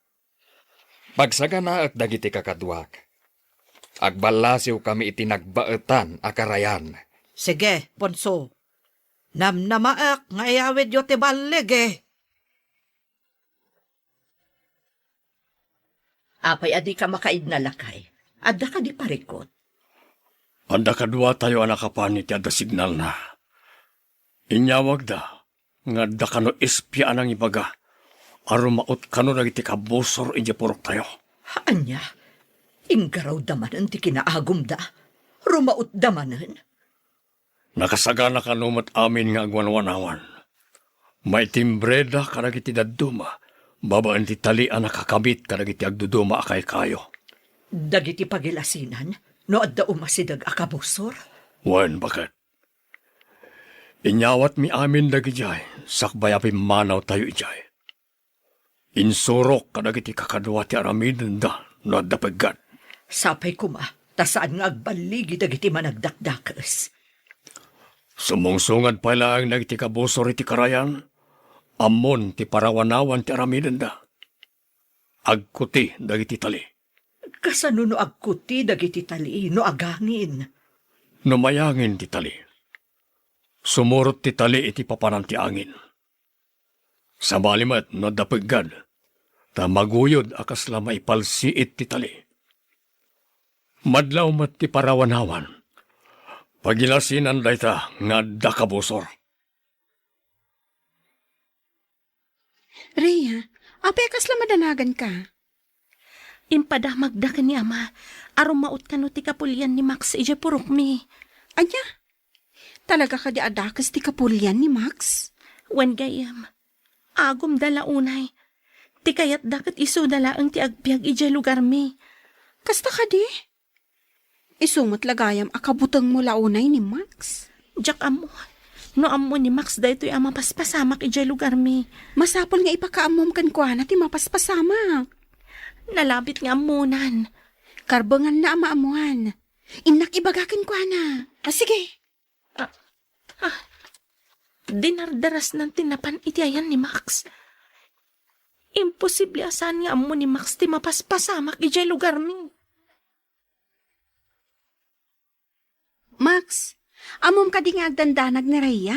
Pagsagana at dagiti kakadwak. Agbalasiw kami iti nagbaetan akarayan. Sige, Ponso. Namnamaak nga iyawid yu ti baligi. Apay adi ka makaid na lakay. Adda ka di parikot. Anda kadwa tayo anak kapan iti ada signal na. Inyawag da, nga da kano espya anang ibaga. Arumaot kano nagiti kabusor iti purok tayo. Anya, inggaraw damanan ti kinaagum da. Rumaot damanan. Nakasagana kanumat amin nga agwanwanawan. May timbreda kanagiti daduma. Babaan ti talian nakakabit kanagiti agduduma akay kayo. Dagiti pagilasinan, no adda umasidag akabusor. Wan, bakit? Inyawat mi amin dagi jay, sakbay api manaw tayo ijay. Insurok kadagiti kakadwa ti aramidin da, no adda paggan. Sapay kuma, tasaan nga agbaligi dagiti managdakdakas. Sumungsungad pala ang nagiti kabusor iti karayan, amon ti parawanawan ti aramidin da. Agkuti dagiti tali. Kasano no agkuti dagiti tali, no agangin. Numayangin ti tali. Sumurot ti tali iti papanan ti angin. Sa malimat no dapagad, ta maguyod akas la maipalsiit ti tali. Madlaw mat ti parawanawan, pagilasinan dayta nga dakabusor. Rhea, apay kasla madanagan ka. Impadamag da ka ni ama. Arumaot ka no ti kapulian ni Max ija purok mi. Anya, Talaga ka di adakas ti kapulyan ni Max? Wen gayam, agom dala unay. Ti kayat dakat iso dala ang ti agbyag ijay lugar mi. Kasta ka di? Isumot lagayam akabutang mo launay ni Max. Jak amo, no amo ni Max daytoy ang mapaspasamak ijay lugar mi. Masapol nga ipakaamom kan kwa na ti mapaspasamak. Nalabit nga amunan. Karbangan na amaamuan. Inak ibagakin kwa na. Sige. Dinardaras ng tinapan itiayan ni Max. Imposible asan nga amo ni Max ti mapaspasamak ijay lugar mi. Max, amom ka di nga agdandanag ni Rhea.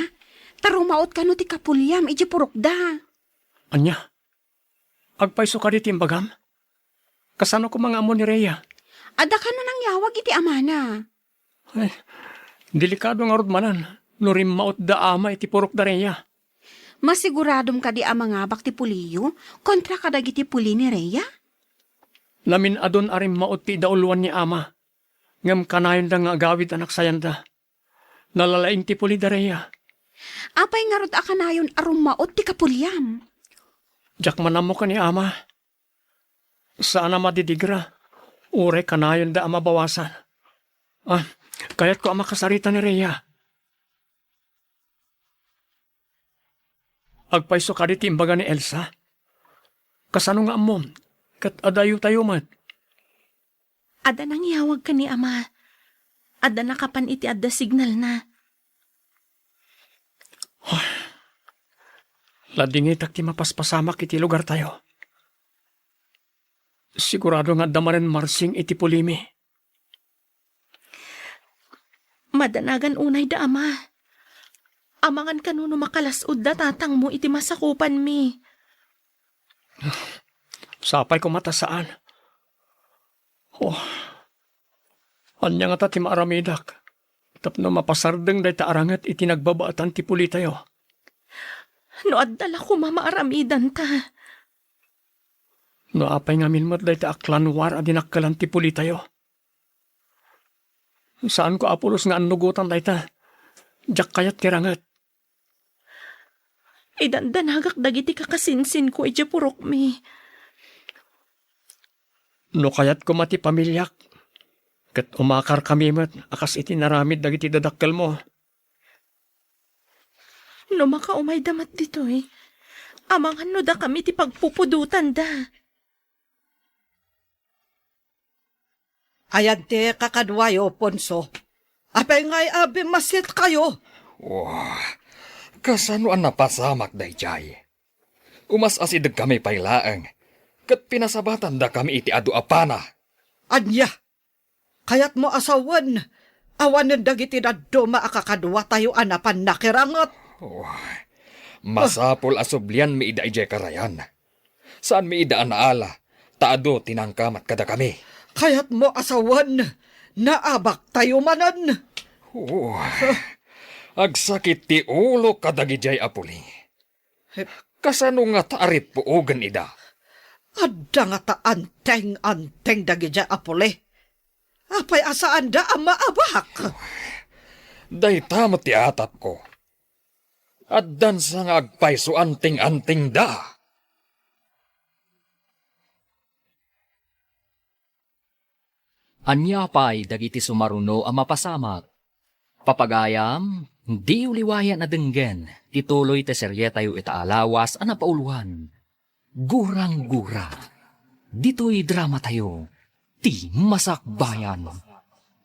Tarumaot ka no ti kapulyam ijay purokda. Anya? Agpaiso ka di timbagam? Kasano ko mga amo ni Rhea? Ada ka no nang yawag iti amana. Ay, delikado nga rodmanan. No rin maot da ama iti purok da Rhea. Masiguradom ka di amangabak ti puliyo kontra ka dagiti puli ni Rhea? Lamin adon arim maot ti dauluan ni ama. Ngam kanayon da nga agawid anak sayan da. Nalalaing ti puli da Rhea. Apay nga rod akanayon arumaot ti kapulyam. Jak manamo ka ni ama. Sana madidigra. Ure kanayon da ama bawasan. Kaya't ko ama kasarita ni Rhea. Agpaiso ka di timbaga ni Elsa. Kasano nga amom? Kat adayo tayo mat. Ada nang yawag ka ni ama. Ada nakapan iti adda signal na. Ladingit ti mapaspasamak iti lugar tayo. Sigurado nga damarin marsing iti pulimi. Madanagan unay da ama. Amangan kanuno makalasod da tatang mo iti masakupan mi. Sapay ko mata saan. Anya nga ta ti maaramidak. Tapno mapasardeng day ta arangat iti nagbabaatan ti puli tayo. No addala ko mamaaramidan ta. No apay nga milmat day ta aklanwar adinakkalan ti puli tayo. Saan ko apulos nga anugutan day ta? Jak kayat kirangat. Idandanagak dagiti kakasinsin ko iti purok mi. No kayat ko mati pamilyak. Kat umakar kami mat, akas iti naramid dagiti dadakkel mo. No makaumay damat ditoy. Amangan no da kami ti pagpupudutan da. Ayan te kakadwayo, Ponso. Apay nga'y abi masit kayo. Kasano ang napasamak dayjay? Umas asidag kami pailaang. Kat pinasabatan da kami iti adu apana. Anya, kayat mo asawan. Awanan dagiti na duma akakadwa tayo anapan nakirangot. Masapol asublian mi ida ijay karayan. Saan mi ida anaala? Taado tinangkamat kada kami. Kayat mo asawan. Naabak tayo manan. Agsakit ti ulo kadagijay apuli. Kasano nga taarip puugan ida? Adda nga ta anteng dagiti apole. Apay asaan da ang maabak? Day tamo ti atap ko. Addan sa nga agpay so anting-anting da. Anya pa'y dagiti sumaruno ang mapasamak. Papagayam, di uliwayan na denggen, tituloy te serye tayo itaalawas ang napauluhan. Gurang-gura. Dito'y drama tayo, ti masakbayan.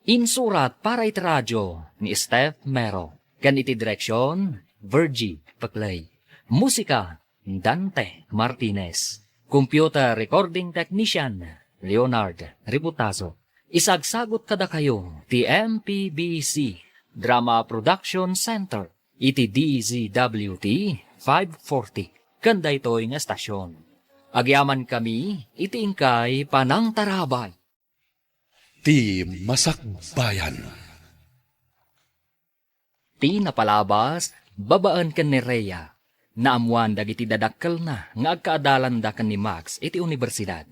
Insurat para itiradyo ni Steph Mero. Kan iti direksyon, Virgie Paclay. Musika, Dante Martinez. Computer recording technician, Leonard Ributazo. Isagsagot kada kayo, ti MPBC Drama Production Center, iti DZWT 540, kanda ito'y nga stasyon. Agyaman kami, iti ingkay panang tarabay. Ti Masakbayan. Ti napalabas, babaan kan ni Rhea, naamuan dagiti dadakkel na nga agkaadalan da kan ni Max iti universidad.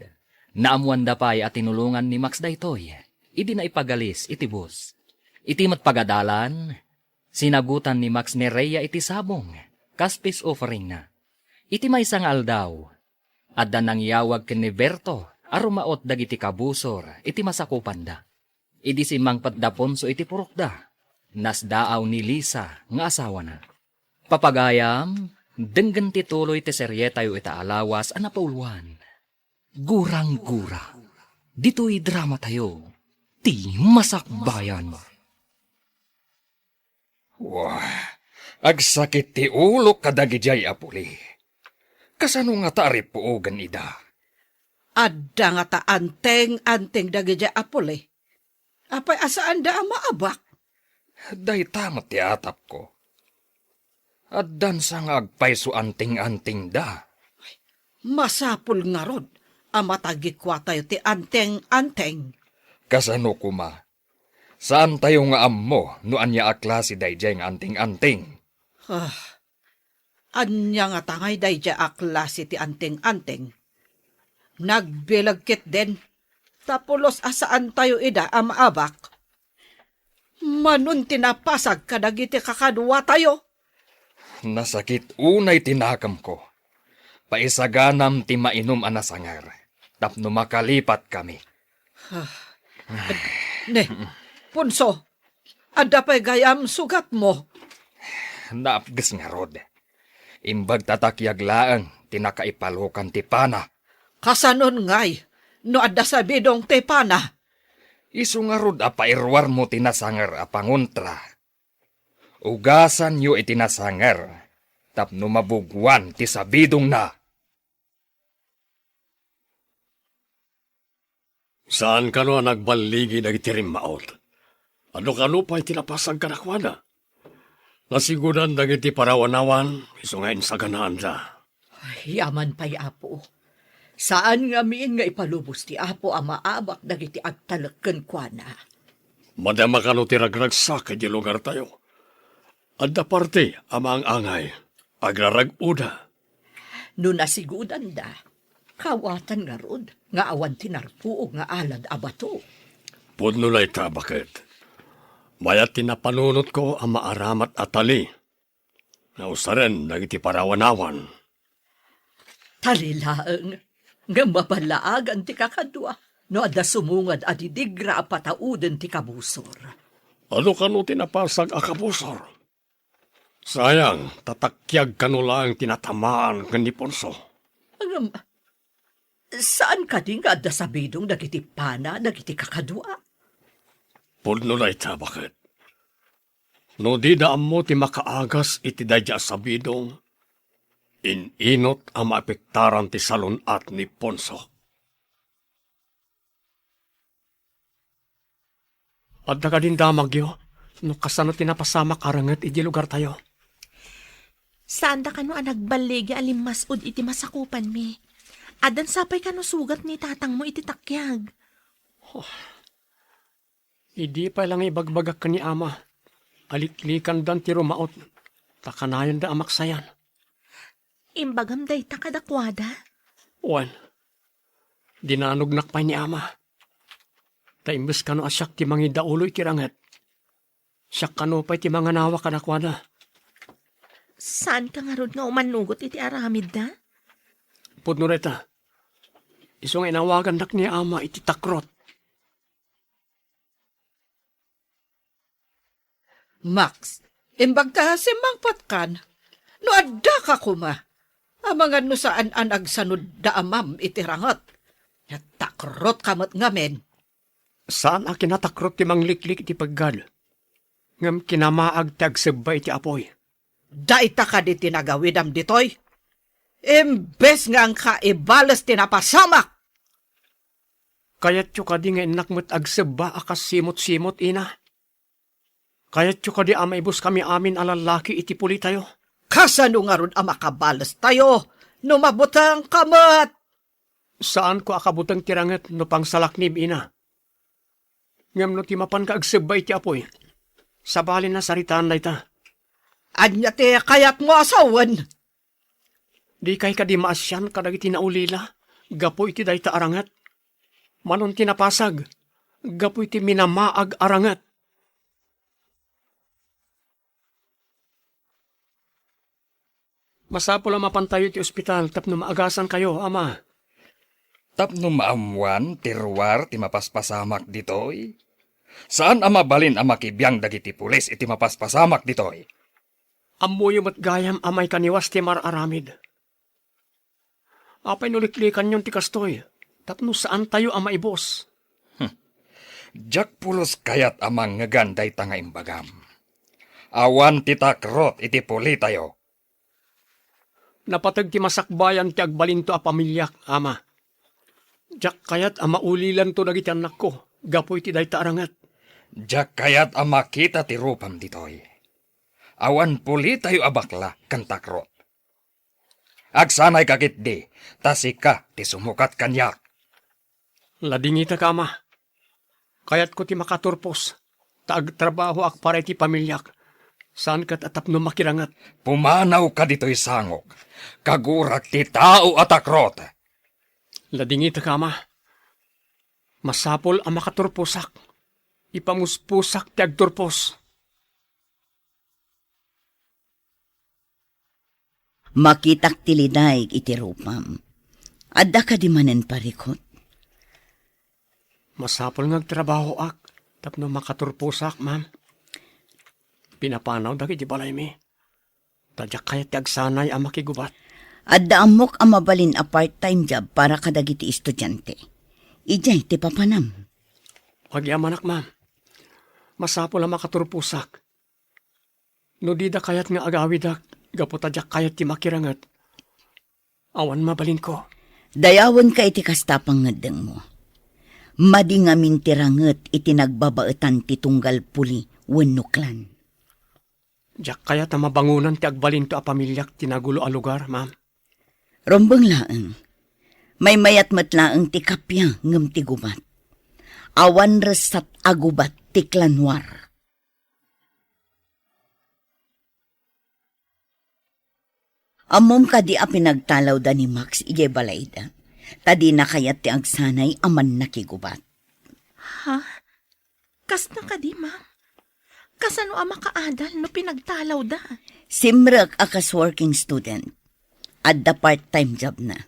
Naamuan da pa'y at tinulungan ni Max daytoy, idi na ipagalis iti bus. Iti matpagadalan, Sinagutan ni Max ni Rhea iti sabong, kas peace offering na. Iti may sangal daw. Adda nang yawag ken ni Berto, arumaot dagiti kabusor, iti masakupan da. Idi si Mang Patdaponso iti purokda. Nasdaaw ni Lisa nga asawa na. Papagayam, denggen ti tuloy ti serye tayo ita alawas a napauluan. Gurang-gura. Dito'y drama tayo. Ti Masakbayan. Wah, agsakit ti ulo kadagijay apuli. Kasano nga taarip puugan ida? Adda nga ta anteng dagiti apole. Apay asaan da ang maabak? Day tamat ti atap ko. Addan sa nga agpayso anting-anting da. Masapul nga rod. Amatagikwa tayo ti anteng-anteng. Kasano kuma? Saan tayo nga ammo no anya aklase dayjay nga anting-anting? Anya nga tangay dayjay aklase ti anteng-anteng. Nagbilagkit din. Tapulos asaan tayo ida ang maabak. Manun tinapasag kadagiti kakadwa tayo. Nasakit unay tinakam ko. Paisaganam ti mainom anasangar. Tapno makalipat kami. Ne, punso, adda pa'y gayam sugat mo. Naapgas nga rod. Imbag tatakyag laang tinakaipalukan ti pana. Kasanon ngay, no adda sa bidong tepana. Isu nga rod apairwar mo tinasangar apanguntra. Ugasan yu itinasangar. Tapno mabugwan ti sabidong na. Saan ka no nagbaligi na itirim maot? Ano ka no pa'y tinapasag ka nakwana? Nasiguran na iti parawanawan, iso ngayon sa ganaan da. Yaman pa'y apo. Saan nga miin nga ipalubos ti apo ang maabak dagiti agtalagkan kwa na? Madama ka no tiragragsak iti lugar tayo. Adda parte amang angay, agrarag-uda. No nasigudan da, kawatan nga rod, nga awan tinarpuog nga alad abato. Pudno na ita, bakit? Mayat tinapanunot ko ang maaramat at tali. Nausaren, nagiti parawanawan. Talilaang, nga mapalaagan ti kakadwa, no adda sumungad at idigra apatauden ti kabusor. Ano ka no tinapasag akabusor? Sayang, tatakyag ka no lang tinatamaan ng ni Ponso. Saan ka din nga adda sabidong dagiti pana, dagiti kakadwa? Pudno na ita, bakit? No di daan mo ti makaagas iti dadya sabidong, ininot ang maapektaran ti salunat ni Ponso. Adda ka din damag yo, no kasano tinapasamak arangat iti lugar tayo. Saan da ka no nagbaligi alimasod iti masakupan mi? Adan sapay ka no sugat ni tatang mo iti takyag. Idi pa lang ibagbagak ka ni ama. Aliklikan dan ti rumaot. Takanayon da amaksayan. Imbagam day ta kadakwada. Wan, dinanugnak pa ni ama. Taimbes ka no asyak ti mangi dauloy kirangat. Siyak ka no pa ti mga nawa kanakwada. Saan ka nga rod nga umanugot iti aramid da? Pudno reta. Isong inawagan dak ni ama iti takrot. Max, imbag ta si Mang Patkan, no adda ka kuma. Amangan no saan an agsanod da amam itirangot. Takrot kamot ngamen. Saan a kinatakrot ti mangliklik iti paggal? Ngam kinamaag tagsabay ti apoy. Daita ka di tinagawidam ditoy. Imbes nga ang kaibalas tinapasamak. Kayat yu ka di nga inakmat agsaba akas simot-simot ina. Kayat yu ka di amaibus kami amin alalaki iti puli tayo. Kasano nga ron ang makabalas tayo? Numabutang kamat. Saan ko akabutang tirangat no pang salaknib ina? Ngam no timapan ka agsabay ti apoy. Sabalin na saritaan na ita. Anya te kayat mo asawan. Di kay ka di maasyan kadag iti naulila. Gapoy ti dayta arangat. Manon tinapasag. Gapoy ti minamaag arangat. Masapol ang mapantayo ti ospital tapno maagasan kayo, ama. Tapno maamuan, tiruar, ti mapaspasamak ditoy. Saan ang mabalin ang makibiyang dagiti pulis iti mapaspasamak ditoy? Amuyo mat gayam amay kaniwas ti mararamid. Apay nuliklikan yon ti kastoy, tapno saan tayo ang maibos? Jack pulos kayat amang ngaganday tanga imbagam. Awan ti takrot iti puli tayo. Napatag ti masakbayan ti agbalinto a pamilyak, ama. Jack kayat ang maulilan to dagiti anak ko, gapoy ti dayta arangat. Jack kayat ang makita ti rupam ditoy. Awan puli tayo abakla kan takrot. Agsanay kakit di, tasika ti sumukat kanyak. Ladingita ka, ama. Kayat ko ti makaturpos, taagtrabaho ak para ti pamilyak. Saan kat atap no makirangat? Pumanaw ka dito'y sangok. Kagurak ti tao at akrot. Ladingita ka, ama. Masapol ang makaturposak. Ipamuspusak ti agturpos. Makitak tiliday iti rupam. Adda ka di manen parikot. Masapol ngagtrabaho ak, tapno makaturposak, ma'am. Pinapanaw dagi di balay mi. Tadyak kaya ti agsanay ang makigubat. Adda amok ang mabalin a part-time job para kadagiti estudyante. Ijay ti papanam. Magyamanak, ma'am. Masapol ang makaturposak. No di da kayat nga agawidak, gapo tadyak kayat ti makirangat. Awan mabalin ko. Dayawan ka iti kastapang ngadeng mo. Madi nga mintiranget iti nagbabaetan ti tunggal puli wenno klan. Diyak kaya ta mabangunan ti agbalin to a pamilyak tinagulo a lugar, ma'am. Rombeng laeng. May mayat matlaeng ti kapya ngem ti gubat. Awan resat agubat ti klanwar. Amom ka di a pinagtalaw da ni Max ije balayda. Tadi na kayat ti agsanay aman nakigubat. Ha? Kas na ka di, ma'am? Kasano ang makaadal no pinagtalaw da? Simrek akas working student. Adda part-time job na.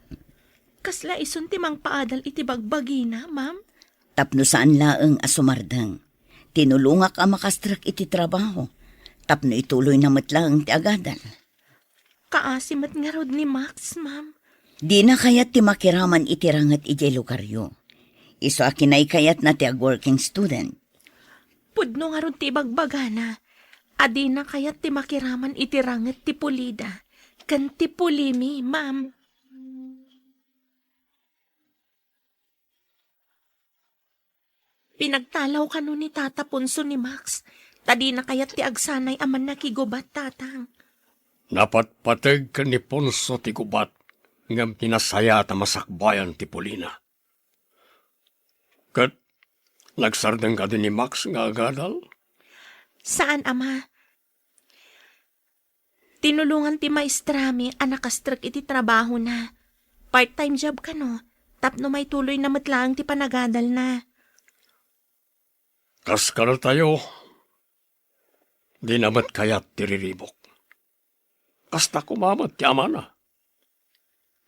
Kasla isun ti mang paadal iti bagbagi na, ma'am? Tapno saan laeng asumardang. Tinulungak ang makastrak iti trabaho. Tapno ituloy na matlaeng ti agadal. Kaasimat nga rod ni Max, ma'am. Di na kayat ti makiraman itirangat iti lugaryo. Iso akinay kayat na ti ag-working student. Pudno nga rod ti bagbagana. Adi na kayat ti makiraman itirangat ti pulida. Kan ti pulimi, ma'am. Pinagtalaw ka nun ni Tata Punso ni Max. Tadi na kayat ti agsanay aman nakigubat, tatang. Napatpatag ka ni Ponso ti gubat, ngam pinasaya ta masakbayan ti Polina. Kat, nagsardeng ka din ni Max nga agadal? Saan, ama? Tinulungan ti maestrami ang nakastrak iti trabaho na. Part-time job ka no, tapno may tuloy na matlaang ti panagadal na. Kas ka na tayo, di namat kayat tiriribok. Kasta kumamat ti amana.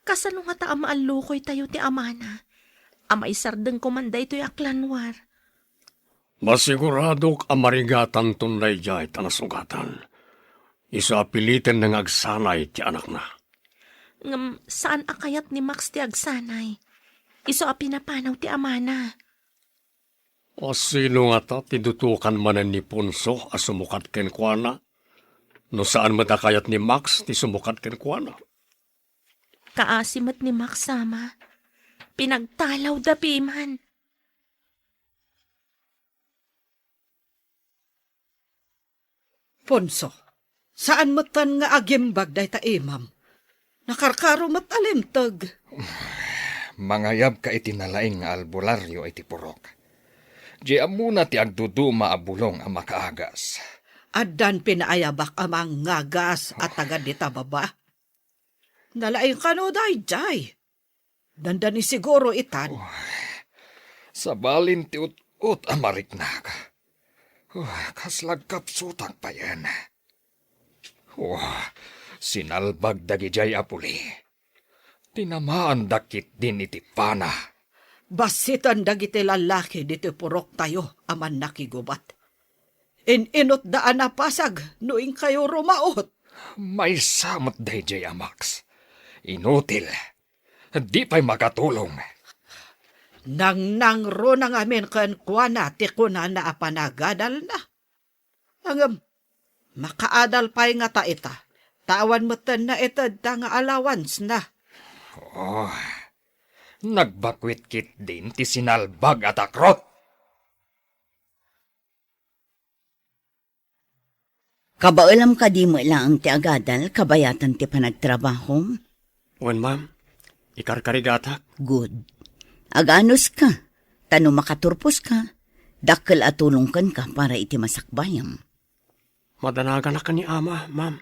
Kasano nga ta amaan lukoy tayo ti amana? Ama isardeng kumanday to'y aklanwar. Masiguradok amarigatan tunay jay tanasugatan. Iso apilitin ng agsanay ti anak na. Ngam, saan akayat ni Max ti agsanay? Iso a pinapanaw ti amana. O sino nga ta tidutukan manan ni Ponso a sumukat ken kuana? No saan matakayat ni Max ti sumukat ken kuana? Kaasimat ni Max sama. Pinagtalaw da piman. Ponso, saan matan nga agimbag day ta imam? Nakarkaro mat alimtag. Mangayab ka itinalaing nga albularyo iti purok. Di amuna ti agduduma abulong ang makaagas. Addan pinaayabak amang ngagas at taga dita baba. Nalaing kano day jay. Dandani siguro itan. Sa balin ti ut-ut amariknak. Kaslag kapsutang pa yan. Sinalbag dagijay apuli. Tinamaan dakit din iti pana. Basitan dagiti lalaki diti purok tayo aman nakigubat. Inot daan na pasag noing kayo rumaot. May samot dayjay amax. Inutil. Di pa'y makatulong. Nang ro na ngamin kan kuana ti kuna na apanagadal na. Angam, makaadal pa'y nga ta ita. Tawan mo na ita da nga allowance na. Oh, nagbakwit-kit din ti sinalbag at akrot. Kabaulam ka di mo lang ti agadal, kabayatan ti panagtrabaho. Wen, ma'am, ikarkarigatak. Good. Aganos ka, tano makaturpos ka, dakkel at tulungkan ka para iti masakbayam. Madanagan na ka ni ama, ma'am.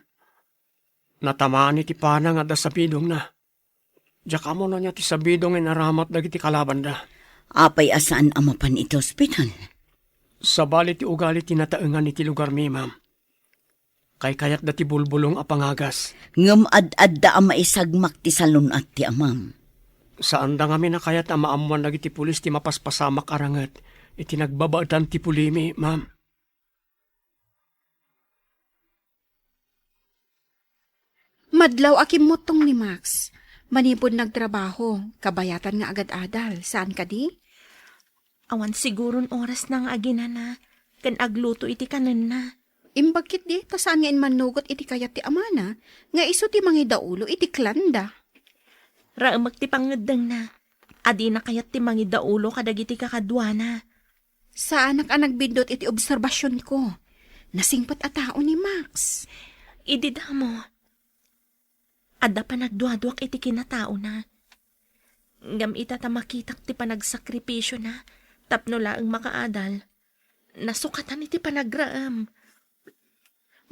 Natamaan iti pana nga da sa bidong na. Diyak mo na niya ti sa bidong inaramat dagiti kalaban da. Apay asaan amapan iti ospital? Sa bali ti ugali tinataengan iti lugar mi, ma'am. Kay kayat da ti bulbulong apangagas. Ngem ad-ad da ama isagmak ti salon at ti amam. Saan da ngami na kayat amaamuan dagiti pulis ti mapaspasamak arangat. Iti nagbabaadan ti pulimi, ma'am. Madlaw akim motong ni Max. Manipod nagtrabaho, kabayatan nga agad-adal. Saan ka di? Awan siguron oras nang aginana. Kan agluto iti kanan na. Imbagkit di, tasaan nga inmanugot iti kayat ti amana, nga iso ti mangidaulo iti klanda. Raamag ti pangedeng na. Adi na kayat ti mangidaulo kadagiti kakadwana. Saan ka nagbindot iti obserbasyon ko? Nasingpat a tao ni Max. Idida mo. Ada pa nagduaduak iti kinatao na. Ngam ita ta makitak ti panagsakripisyo na. Tapno laang makaadal. Nasukatan iti panagraam.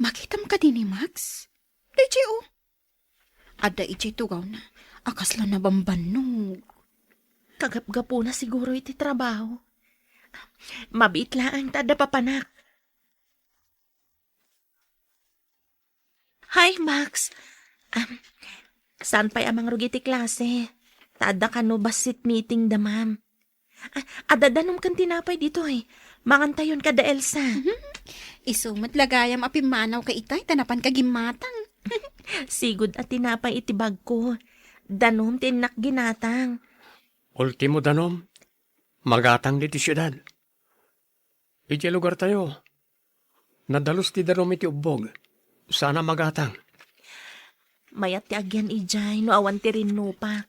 Makitam ka din ni Max? Deji o. Ada iti tugaw na. Akasla na bambanog. Kagap-gapo na siguro iti trabaho. Mabitlaan tada papanak. Hi, Max. Saan pa'y amang rugi ti klase? Tada ka no basit meeting da, ma'am. Adadanom kan tinapay dito eh. Mangantayon ka da, Elsa. Iso matlagayam apimanaw ka itay, tanapan ka gimatang. Sigud at tinapay itibag ko. Danom tinak ginatang. Ultimo danom, magatang diti syudad. Iti lugar tayo. Nadalos ti danom iti ubog. Sana magatang. Mayat ti agyan ijay, no awan ti rinupak.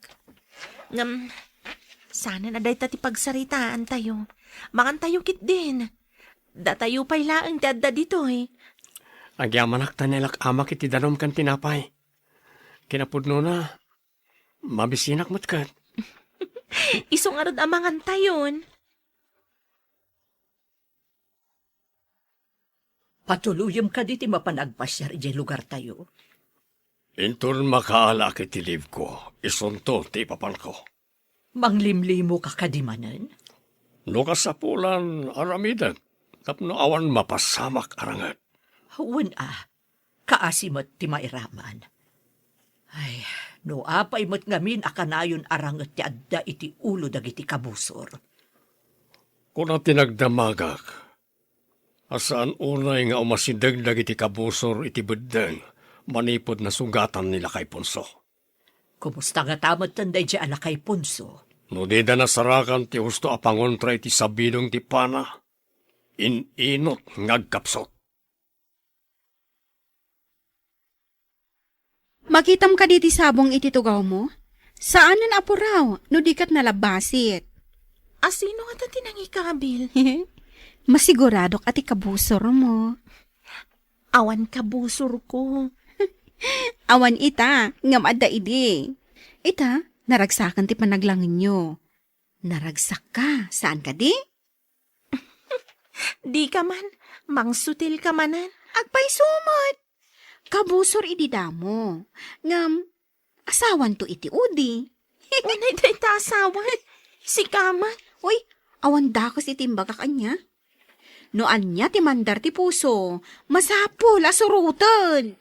Sana na day ti pagsaritaan tayo. Mangantayo kit din. Datayo pa'y laang ti adda dito eh. Agyamanak tanelak amak iti danom kan tinapay. Kinapudno na, mabisinak matkat. Isong arod amangan tayon. Patuluyom ka diti mapanagpasyar iti lugar tayo. Intun makaala iti liv ko, isunto ti papan ko. Manglimlimo ka kadimanan? No kasapulan aramidan, tapno awan mapasamak arangat. Huwan kaasimot ti mairaman. Ay, no apay mo't ngamin akanayon arangat ti adda iti ulo dagiti kabusor. Kuna tinagdamagak, asaan unay nga umasindag dagiti kabusor iti beddeng, manipod na sugatan nila kay Ponso. Kumusta nga tamad tanday di ala kay Ponso? No di da nasarakan ti husto apangontra iti sabidong ti pana, inot ngagkapsot. Makitam ka diti sabong iti tugaw mo? Saan nan apo raw, no dikat nalabasit? Asino nga ta tinangikabil? Masiguradok ati kabusor mo. Awan kabusor ko. Awan ita, ngam adda idi. Ita, naragsakan ti panaglangin nyo. Naragsak ka, saan ka di? Di ka man, mangsutil ka manan. Agpay sumot. Kabusor idi damo. Ngam, asawan to iti udi. Unay day ta asawa. Si kaman. Uy, awan dakos iti imbaga kanya. Noan niya ti mandar ti puso, masapol asurutan.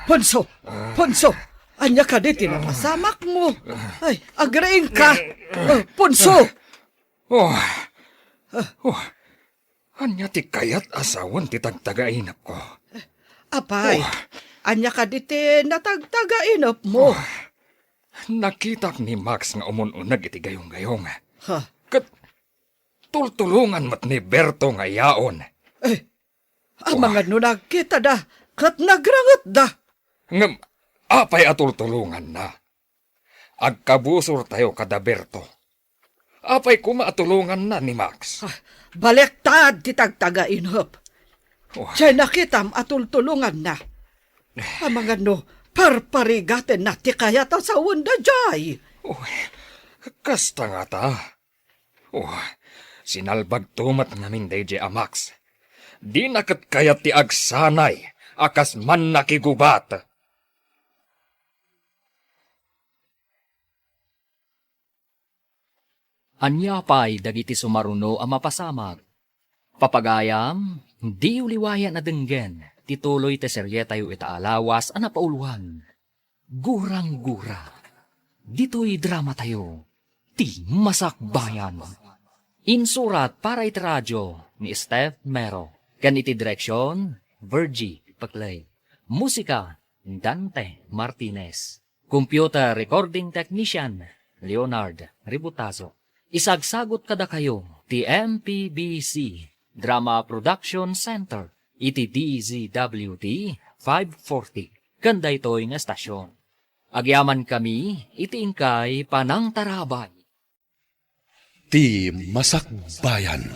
Ponso! Ponso! Anya ka di tinapasamak mo. Ay, agrain ka. Ponso! Oh, anya ti kayat asawan ti tagtagainap ko. Apay, anya ka di natagtagainop mo. Nakitak ni Max nga umununag iti gayong-gayong. Ha? Kat tultulungan mat ni Berto nga yaon. Ang mga nunagkita da, kat nagrangat da. Ngam, apay atultulungan na. Agkabusor tayo kada Berto. Apay kumaatulungan na ni Max. Balektad ti tagtagainop. Oh. Siya'y nakitam atultulungan na. Ang mga parparigaten na ti kayat sa wanda jay. Oh, kasta nga ta. Oh, sinalbag tumat namin DJ Amax. Di nakat kayat ti agsanay, akas man nakigubat. Anya pa'y dagiti sumaruno ang mapasamag. Papagayam, di uliwayan na denggen, tituloy te serye tayo itaalawas ang napauluan. Gurang-gura. Dito'y drama tayo, ti masakbayan. Insurat para iti radyo ni Steph Mero. Ganiti direksyon, Virgie Paclay. Musika, Dante Martinez. Computer recording technician, Leonard Ributazo. Isagsagot kada kayo, ti MPBC Drama Production Center, iti DZWD 540. Kanda ito'y nga estasyon. Agyaman kami, iti ingkay panang tarabay. Ti Masakbayan.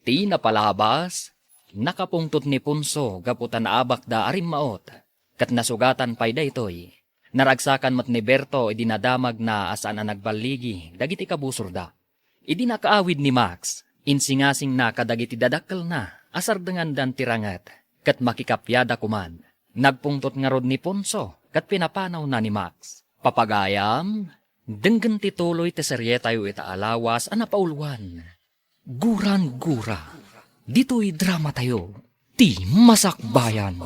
Ti napalabas, nakapungtot ni Punso gaputan abak da arim maot, kat nasugatan pay da ito'y. Naragsakan mat ni Berto idinadamag na asaan na nagbaligi, dagiti kabusor da. Idinakaawid ni Max, insingasing na kadagiti dadakkel na, asardengan dan tirangat, kat makikapyada kuman. Nagpungtot nga rod ni Ponso, kat pinapanaw na ni Max. Papagayam, denggen tituloy te serye tayo itaalawas ang napauluan. Guran-gura, dito'y drama tayo, ti masakbayan.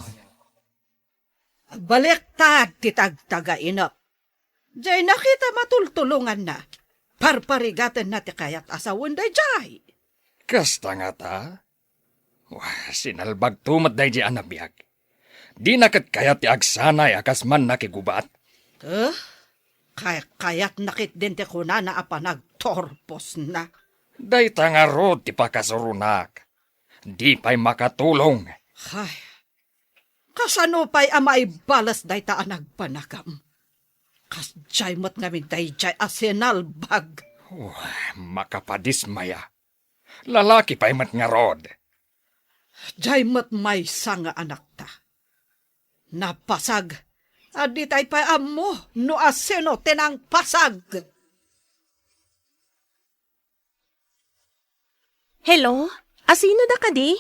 Balektad ti tagtagainop. Jay nakita matultulungan na. Parparigaten na ti kayat asawon da jay. Kasta nga ta. Sinalbag tumat day di anabiyag. Di nakat kayat ti agsanay akas man nakigubat. Kayat nakit din ti kuna na apanagtorpos na. Day tangarod ti pakasurunak. Di pa'y makatulong. Ay, kasano pa'y amay balas day ta nagpanakam. Kas jay mo't ngamin day jay asinalbag. Makapadismaya. Lalaki pa'y matngarod. Jay mo't may sanga anak ta. Napasag. Adi tay pa'y amo no asino tenang pasag. Hello? Asino da ka di?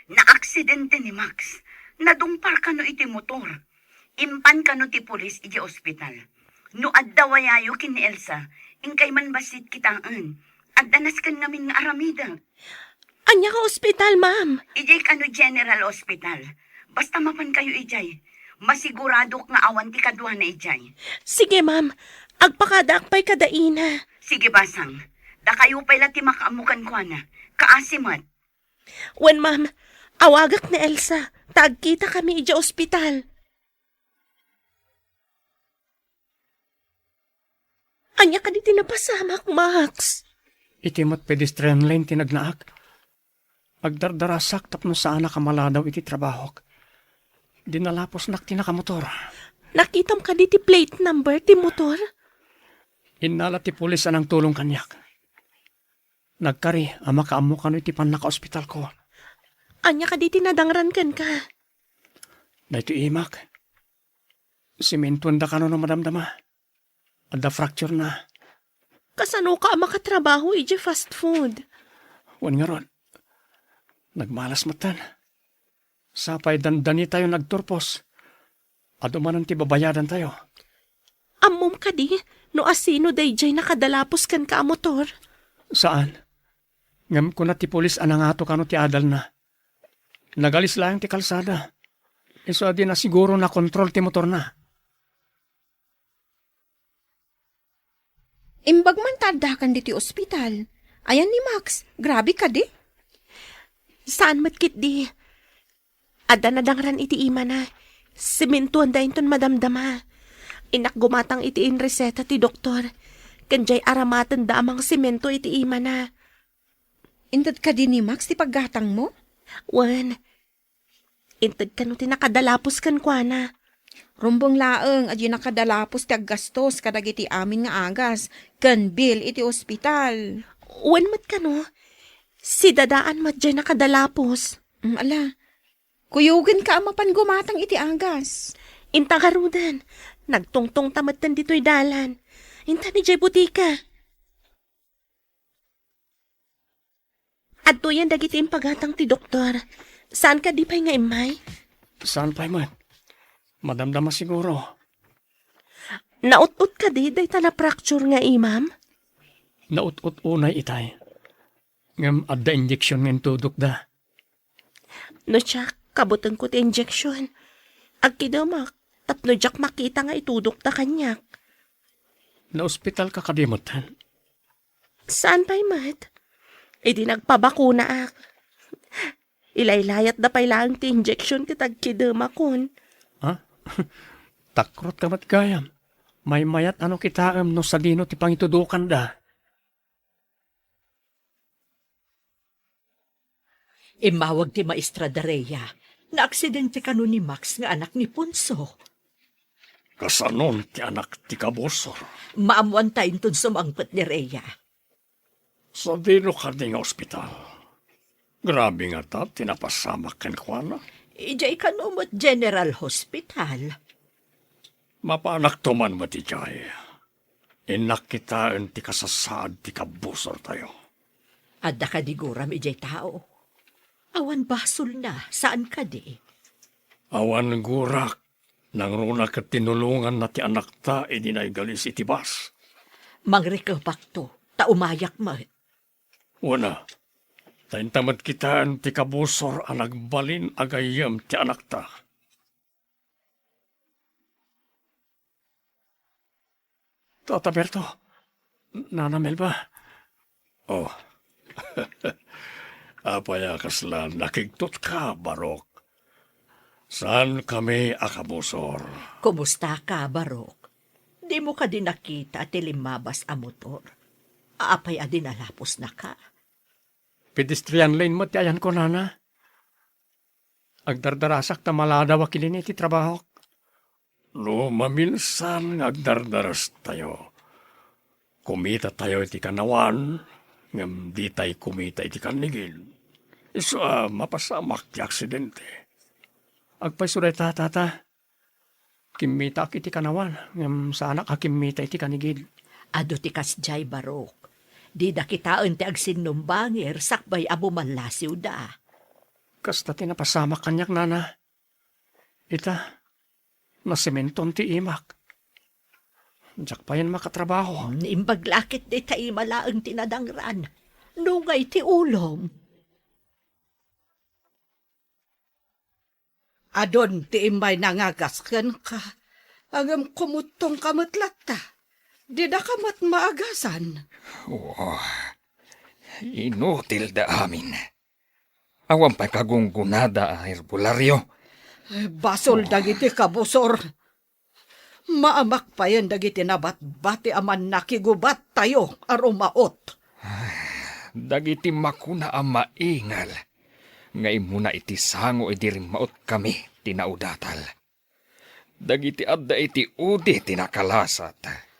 Na-aksidente ni Max. Nadumpar ka no iti motor. Impan ka no ti pulis iti ospital. No addawayayo kin ni Elsa, ingkay man basit kitaan. Addanas kan namin nga aramida. Anya ka ospital, ma'am. Ijay ka no General Hospital. Basta mapan kayo ijay. Masigurado nga awan ti kadwa na ijay. Sige, ma'am. Agpakadakpay kadaina. Sige basang. Da kayo pala ti makaamukan ko na. Kaasimat. Wen, ma'am. Awagak ni Elsa. Tagkita kami ija ospital. Anya ka di tinapasamak, Max. Iti mat pedestrian lane tinagnaak. Agdardarasak tapno saan nakamala daw iti trabahok. Dinalapos nak tinakamotor. Nakitam ka di ti plate number ti motor? Inala ti pulis anang tulong kanyak. Nagkari, ama kaamo kano iti pan naka-ospital ko. Anya ka di tinadangran kan ka? Dahito imak. Simentuan da kano na madamdama. Ada fracture na. Kasano ka makatrabaho ija fast food? Wan nga ron. Nagmalas matan. Sapay dandani tayo nagturpos. Adumanan ti babayadan tayo. Amom ka di, no asino dayjay nakadalapos kan ka motor? Saan? Ngam ko na ti pulis anang ato kano ti adal na. Nagalis lang ti kalsada. Iso di na siguro na kontrol ti motor na. Imbag man tadakan diti ospital. Ayan ni Max, grabe ka di. Saan matkit di? Ada na dangran iti ima na. Sementuan da inton madamdama. Inak gumatang iti in reseta ti doktor. Kanjay aramatan da amang semento iti ima na. Intad ka din ni Max ti paggatang mo? Wan, intad ka no tinakadalapos kan kwa na. Rumbong laeng at yun nakadalapos ti aggastos kadagiti amin nga agas. Kan bill iti ospital. Wan mat ka no? Si dadaan mat dyan nakadalapos. Ala, kuyugin ka amapan gumatang iti agas. Inta karudan, nagtungtong tamatan dito'y dalan. Inta ni Jay butika. Adto yan dagiti impagatang ti doktor. Saan ka di pa'y nga imay? Saan pa man? Madamdama siguro. Naut-ut ka di, day ta na-fracture nga imam? Naut-ut unay itay. Ngam adda injection ng tudok da. No siya, kabutan ko ti injection. Agkidamak, tapno jak makita nga itudok ta kanyak. Na-ospital ka kadimutan. Saan pa'y mat? E di nagpabakuna ak. Ilaylayat da pa'y lang ti injection kitag kidamakon. Ha? Takrot ka mat gayam. May mayat ano kitaam no sa dino ti pangitudukan da. Imawag ti Maestra Dareya na aksidente kanu ni Max nga anak ni Punso. Kasanon ti anak ti kabosor. Maamuan tayo tun sumangpet ni Rhea. Sa dino ka nga ospital. Grabe nga ta, tinapasamak ken kuana. Ijay kanumot General Hospital. Mapanak tuman mo ti jay. Inak kitaan ti kasasaad ti kabosor tayo. Adda ka diguram ijay tao. Awan basol na, saan ka di? Awan gurak. Nang runa kat tinulungan na ti anak ta, idinay galis iti bas. Mangrikapak to, taumayak mo. Una, taintamad kitaan ti kabusor ang nagbalin agayam ti anak ta. Tata Berto, Nana Melba. Oh, apaya kaslan nakigtot ka, Barok. Saan kami akabusor? Kumusta ka, Barok? Di mo ka din nakita at limabas a motor. Aapay a dinalapos na ka. Pedestrian lane mo ti ayan ko, Nana. Agdardarasak ta maladaw a kilini ti trabaho. No, maminsan agdardaras tayo. Kumita tayo iti kanawan, ngam di tayo kumita iti kanigil. Iso mapasamak ti aksidente. Agpasuray tata, kimita iti kanawan, ngam sa anak kimita iti kanigil. Ado ti kasjay, Barok. Di da kitaan ti agsinumbangir, sakbay abo manlasiw da. Kasta tinapasamak kanyak, Nana. Ita, nasimenton ti imak. Diyak pa yan makatrabaho. Imbaglakit di tayo malaang tinadangran. Nungay ti ulom. Adon ti imbay nangagaskan ka. Agam kumutong kamatlatta. Di da kamat maagasan. Oh, inutil da amin. Awan pa kagunggunada a herbularyo. Basol dagiti kabusor. Maamak pa yan dagiti nabat-bati aman nakigubat tayo arumaot. Dagiti makuna ang maingal. Ngay muna iti sango iti rimaot kami tinaudatal. Dagiti adda iti udi tinakalasat.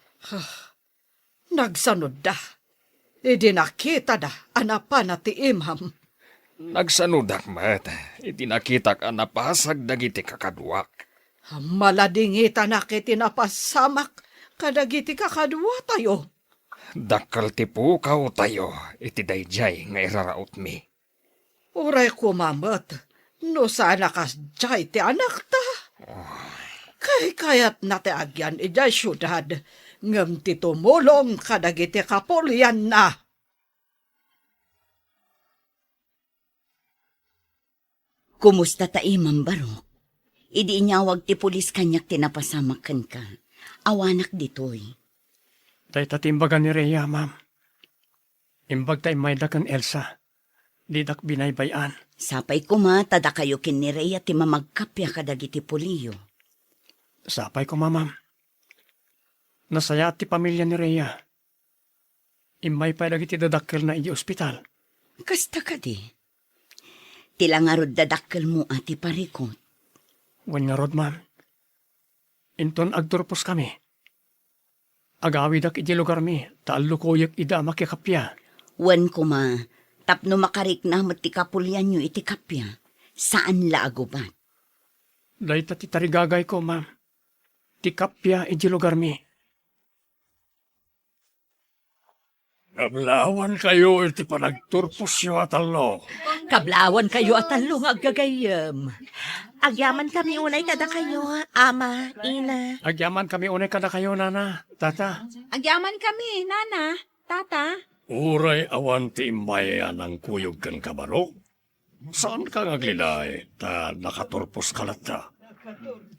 Nagsanod da. Idi nakita da anapan na ti imham. Nagsanudak mat, iti nakitak ang napasag dagiti kakaduak. Maladingita na kiti napasamak kadagiti kakadwa tayo. Dakal ti pukaw tayo, iti dayjay nga iraraot mi. Uray kumamat, no sana kasjay ti anak ta. Kayat na ti agyan ijay syudad, ngam ti tumulong kadagiti kapulyan na. Kumusta ta imam Barok? Idi inyawag ti pulis kanyak tinapasamakan ka. Awanak ditoy. Day tatimbagan ni Rhea, ma'am. Imbag tay may dakan Elsa. Didak binaybayan. Sapay kuma, tada kayo kin ni Rhea ti mamagkapya kadagiti puliyo. Sapay ko, ma'am. Nasaya ti pamilya ni Rhea. Imay pa dagiti dadakkel na iji ospital. Kasta ka di. Tila nga rod dadakkel mo ati parikot. Wan nga rod, ma'am. Inton agturpos kami. Agawidak iji lugar mi, taalukoyak ida makikapya. Wan kuma, tapno makarik na ti kapulyan nyo iti kapya. Saan laagubat? Day ti tarigagay ko, ma'am. Ti kapya iji lugar mi. Kablawan kayo iti panagturpos yo atalo. Kablawan kayo at talong aggagayam. Agyaman kami unay kada kayo, ama, ina. Agyaman kami unay kada kayo, nana, tata. Agyaman kami, nana, tata. Uray awan ti imbayan ang kuyog kan kabaro. Saan ka ngaglilay ta nakaturpos kalata?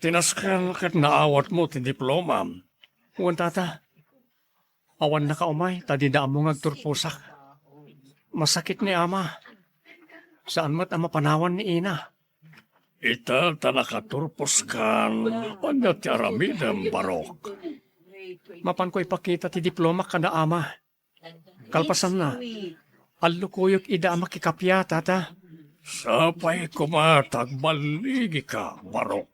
Tinaskan kat naawat mo ti diploma. Uwan tata. Awan na kaumay, tadidaan mo ngagturpusak. Masakit ni ama. Saan mo't ang mapanawan ni ina? Ita tanakaturpos kan, anya ti aramidem barok. Mapan ko ipakita ti diploma ka na ama. Kalpasan na, alukuyok ida makikapya, tata. Sapay kumatag maligi ka, barok.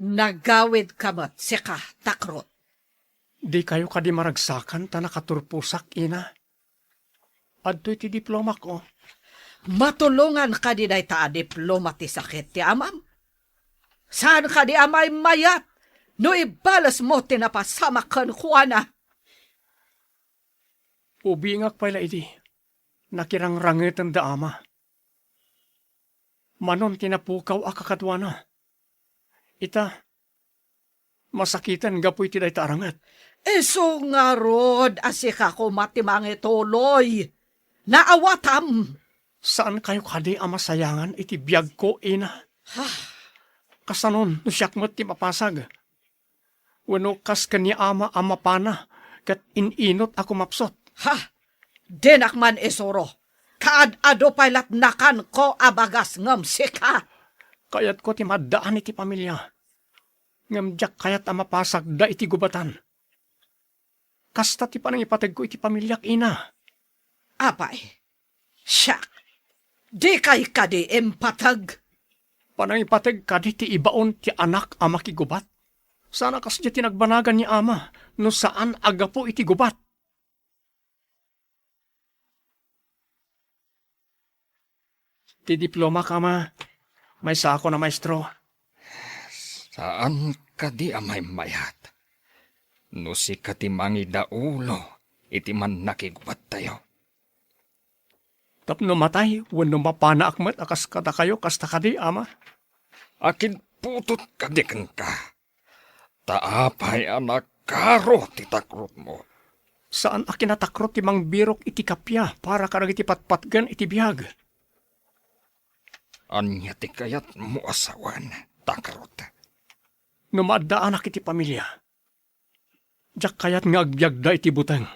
Nagawid kamot, sika, takrot. Di kayo kadi maragsakan ta nakaturpusak, ina. Adto'y ti diploma ko. Matulungan ka di day ta diploma ti sakit ti amam. Saan ka di amay mayat? No ibalas mo tinapasama kan kuana. Ubingak pala iti. Nakirangrangitan da ama. Manon tinapukaw akakadwana. Ita, masakitan gapoy ti day tarangat. Iso nga rod, asika ko matimangi tuloy. Naawatam. Saan kayo kadi ama sayangan iti biyag ko, ina? Kasanon, nusyakmat ti mapasag. Wano kas kanya ama pana, kat ininot ako mapsot. Dinak man isuro. Kaad-ado pailat nakan ko abagas ngam sika. Kayat ko ti maddaan iti pamilya. Ngamjak kayat ang mapasag da iti gubatan. Kasta ti panang ipatag ko iti pamilyak, ina. Apay, siyak, di kay kadi empatag. Panang ipatag kadi ti ibaon ti anak ang makigubat. Sana kasya tinagbanagan ni ama, no saan agapo iti gubat. Ti diploma ka, ma. May sako na maestro. Saan ka di amay mayat? No si katimangi daulo, iti man nakigubat tayo. Tapno matay, wano mapana akmat akas kata kayo, kasta kadi, ama. Akin putot kadikan ka. Taapay anak karo ti takrot mo. Saan akin natakrot ti mang birok iti kapya para karag iti patpatgan iti biyag? Anya ti kayat mo asawan, takrot. Numadaan ak iti pamilya. Diyak kayat nga agbyag da iti buteng.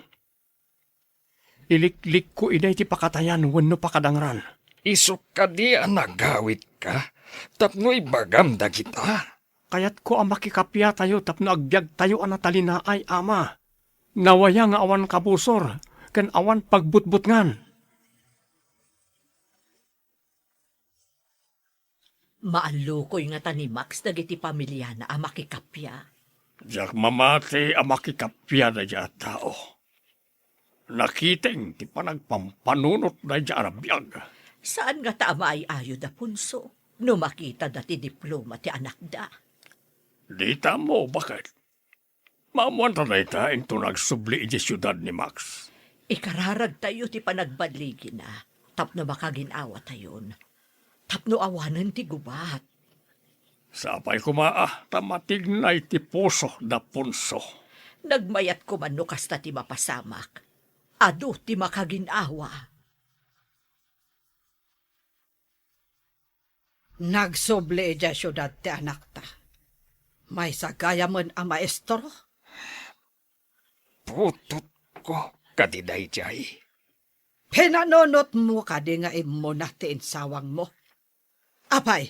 Iliklik ko ina iti pakatayan wano pakadangran. Isok ka di nagawit ka, tapno ibagam da kita. Kayat ko ang makikapya tayo tapno agbyag tayo ang natalinaay, ama. Nawaya nga awan kabusor, kan awan pagbutbutngan. Maalukoy nga tani Max dagiti pamilya na amakikapya. Diyak mamati ang makikapya na diya tao. Nakiteng ti panagpampanunot na diya arabiyag. Saan nga tama ay ayo da punso? No makita dati diploma ti anak da. Di mo, bakit? Maamuan tanay ta into nagsubli iti syudad ni Max. Ikararag tayo ti panagbadligi na. Tapno makaginawa tayon. Tapno awanan ti gubat. Sapay kumaa, tamatignay ti puso da punso. Nagmayat ko man no kasta ti mapasamak. Ado ti makaginawa. Nagsuble ija syudad ti anak ta. May sagaya man ang maestro. Putot ko kadiday jay. Pinanonot mo ka di nga imo na ti insawang mo. Apay,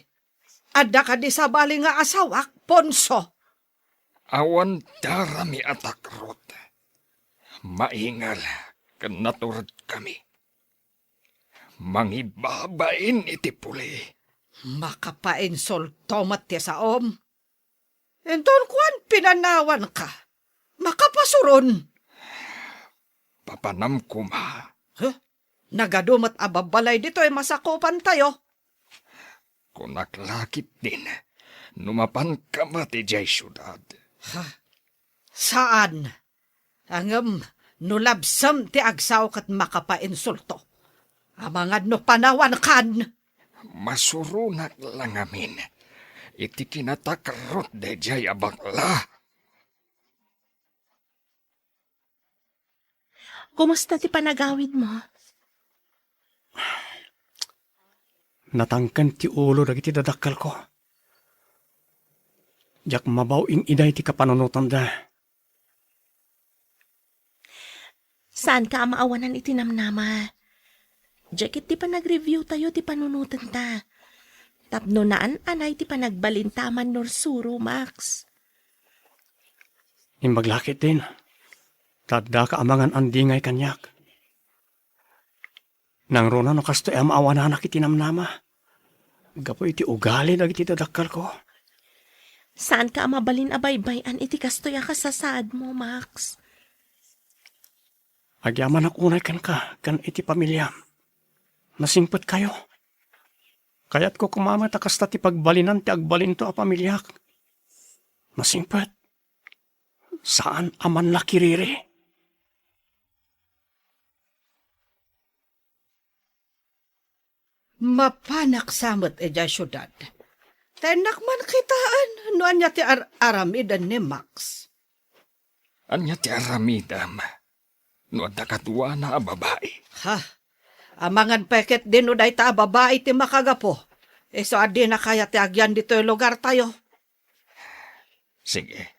adda ka di sa bali nga asawak, Ponso. Awan darami atakrot. Maingal kan naturad kami. Mangibabain iti puli. Makapainsulto mat ti saom. Enton kuan pinanawan ka. Makapasuron. Papanam ko ma. Huh? Nagadumat ababalay dito ay masakupan tayo. Kunaklakit din. Numapan ka mati jay syudad. Saan? Angam, nulabsam ti agsaw kat makapainsulto. Amangad no panawan kan. Masurunak lang amin. Iti kinatakarot de jay abakla. Kumusta ti panagawid mo? Natangkan ti ulo dagiti dadakkel ko. Jak mabaw ing iday ti kapanunutan da. Saan ka maawanan iti namnama? Jacket ti pa nag-review tayo ti panunutan ta. Tapno naan anay ti panagbalintaman nor suro, Max. Imbaglakit din. Tadda ka amangan andingay kanyak. Nang rona no kasto ay maawanan iti namnama. Gapo iti ugali dagiti dadakkel ko. Saan ka mabalin abaybayan iti kastoy kasasad mo, Max? Agyaman akunay kan ka, kan iti pamilyam. Nasingpet kayo. Kayat ko kumama takasta ti pagbalinan ti agbalin to a pamilyak. Nasingpet. Saan aman lakiriri? Mapanak samot ija syudad. Tenak man kitaan, no anya ti aramidan ni Max. Anya ti aramidam. No adda kaduwa na a babae. Ha, amangan peket din no day ta babae ti makagapo. So adi na kaya ti agyan dito yung lugar tayo. Sige.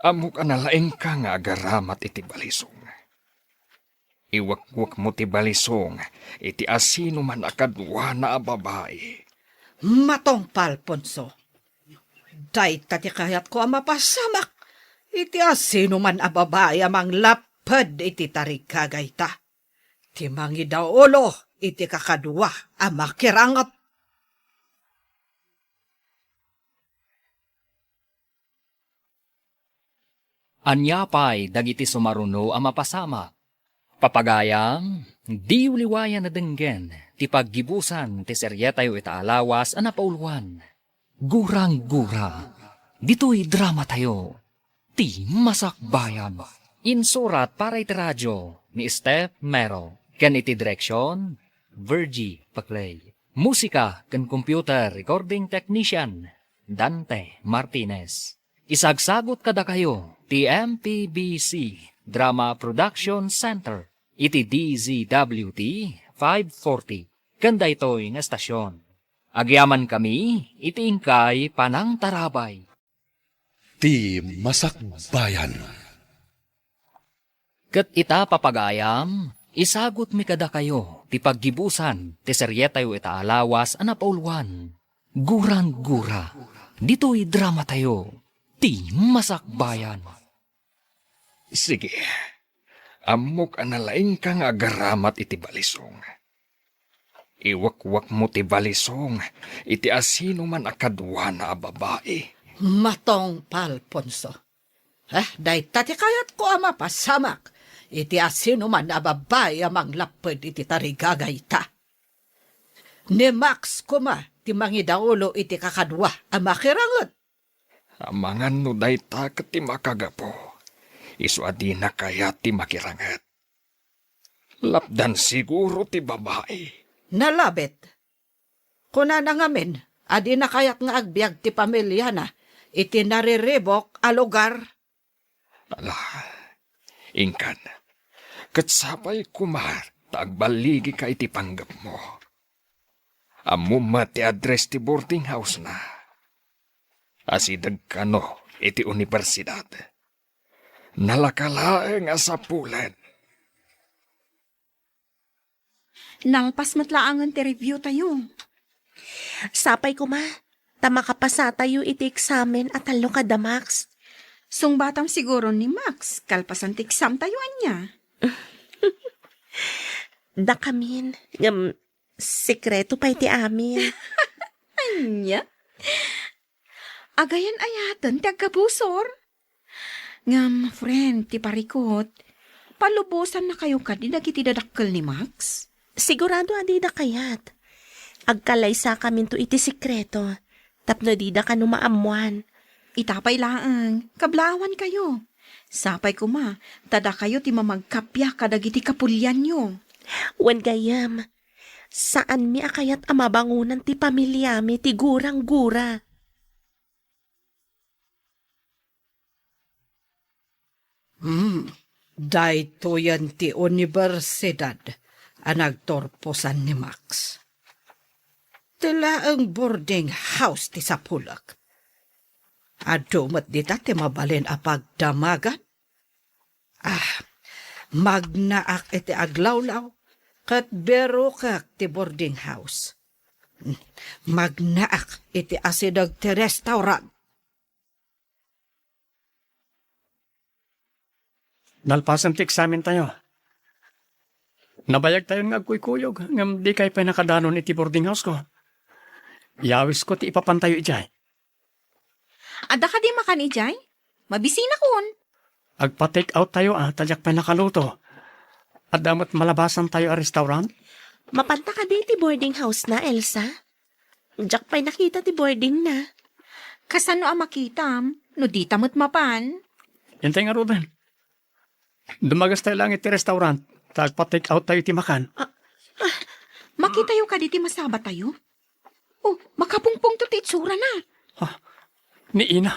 Amok analaing ka nga agaramat iti balisong. Iwakwak mo ti balisong, iti asino man akadwa na a babae. Matong Palponso. Day tati kayat ko ang mapasamak. Iti asino man a babae amang lapad iti tarikagay ta. Ti mangidaw ulo iti kakadwa ang makirangat. Anyapay dagiti sumaruno ang mapasama. Papagayam, di uliwayan na denggen, ti paggibusan ti seryetayo itaalawas ang napauluan. Gurang-gura, dito'y drama tayo, ti masakbayan. Insurat para iti radyo ni Steph Mero, ken iti direksyon, Virgie Paclay. Musika ken computer recording technician, Dante Martinez. Isagsagot kada kayo, ti MPBC Drama Production Center, iti DZWT 540. Kanda ito'y nga estasyon. Agyaman kami, iti ingkay Panang Tarabay. Ti Masakbayan. Ket ita papagayam, isagot mi kada kayo, ti paggibusan, ti seryetayo itaalawas ang napauluan. Gurang-gura, dito'y drama tayo, ti Masakbayan. Sige. Amok analaing ka nga agaramat iti balisong. Iwakwak mo ti balisong, iti asino man akadwa na a babae. Matong Palponso. Day tati kayat ko ang mapasamak. Iti asino man a babae amang lapad iti tarigagay ta. Ni Max kuma, ti mangidaulo iti kakadwa ang makirangot. Amangan no day ta ket ti makagapo. Isu adi na kaya ti makirangat. Lapdan siguro ti babae. Nalabit. Kuna na ngamin, adi na kayat nga agbyag ti pamilya na, iti nariribok a lugar. Ala, ingkan. Katsapay kumar, tagbaligi ka iti panggap mo. Amuma ti address ti boarding house na. Asidag kano iti universidad. Nalakalaeng asapulen. Nalpas matlaangan ti review tayo. Sapay ko ma, tama ka pa sa tayo iti eksamen at talo ka da Max. Sungbatam siguro ni Max, kalpasan ti exam tayo anya. Da kamin, sekreto pa iti amin. Anya? Agayan ayatan ti agkabusor. Ngam, friend, ti parikot, palubusan na kayo ka di dagiti dadakkel ni Max? Sigurado adi da kayat. Agkalay sa kamin to iti sekreto, tapno di da ka numaamuan. Itapay laang, kablawan kayo. Sapay ko ma, tada kayo ti mamagkapya kadagiti kapulyan nyo. Wan gayam, saan mi akayat amabangunan ti pamilya mi ti gurang-gura? Dayto yan ti universidad ang nagtorposan ni Max. Tila ang boarding house ti Sapulak. Adumat dita ti mabalin a pagdamagan. Magnaak iti aglawlaw, kat bero kak ti boarding house. Magnaak iti asidag ti restaurant. Nalpasan ti eksamen tayo. Nabayag tayo ng agkuy-kuyog, ngam di kay pa nakadanon iti boarding house ko. Yawis ko ti ipapantayo ijay. Ada ka di makan ijay? Mabisina kun. Agpa-take out tayo talyak pa nakaluto. At damat malabasan tayo a restaurant. Mapanta ka di ti boarding house na, Elsa? Diyak pa'y nakita ti boarding na. Kasano ang makitam? No di tamot mapan? Yan tayo nga Ruben. Dumagas tayo lang iti restaurant. Tagpa-take out tayo iti makan. Makita yung kaditi masaba tayo? Oh, makapungpong to ti itsura na. Ni Ina.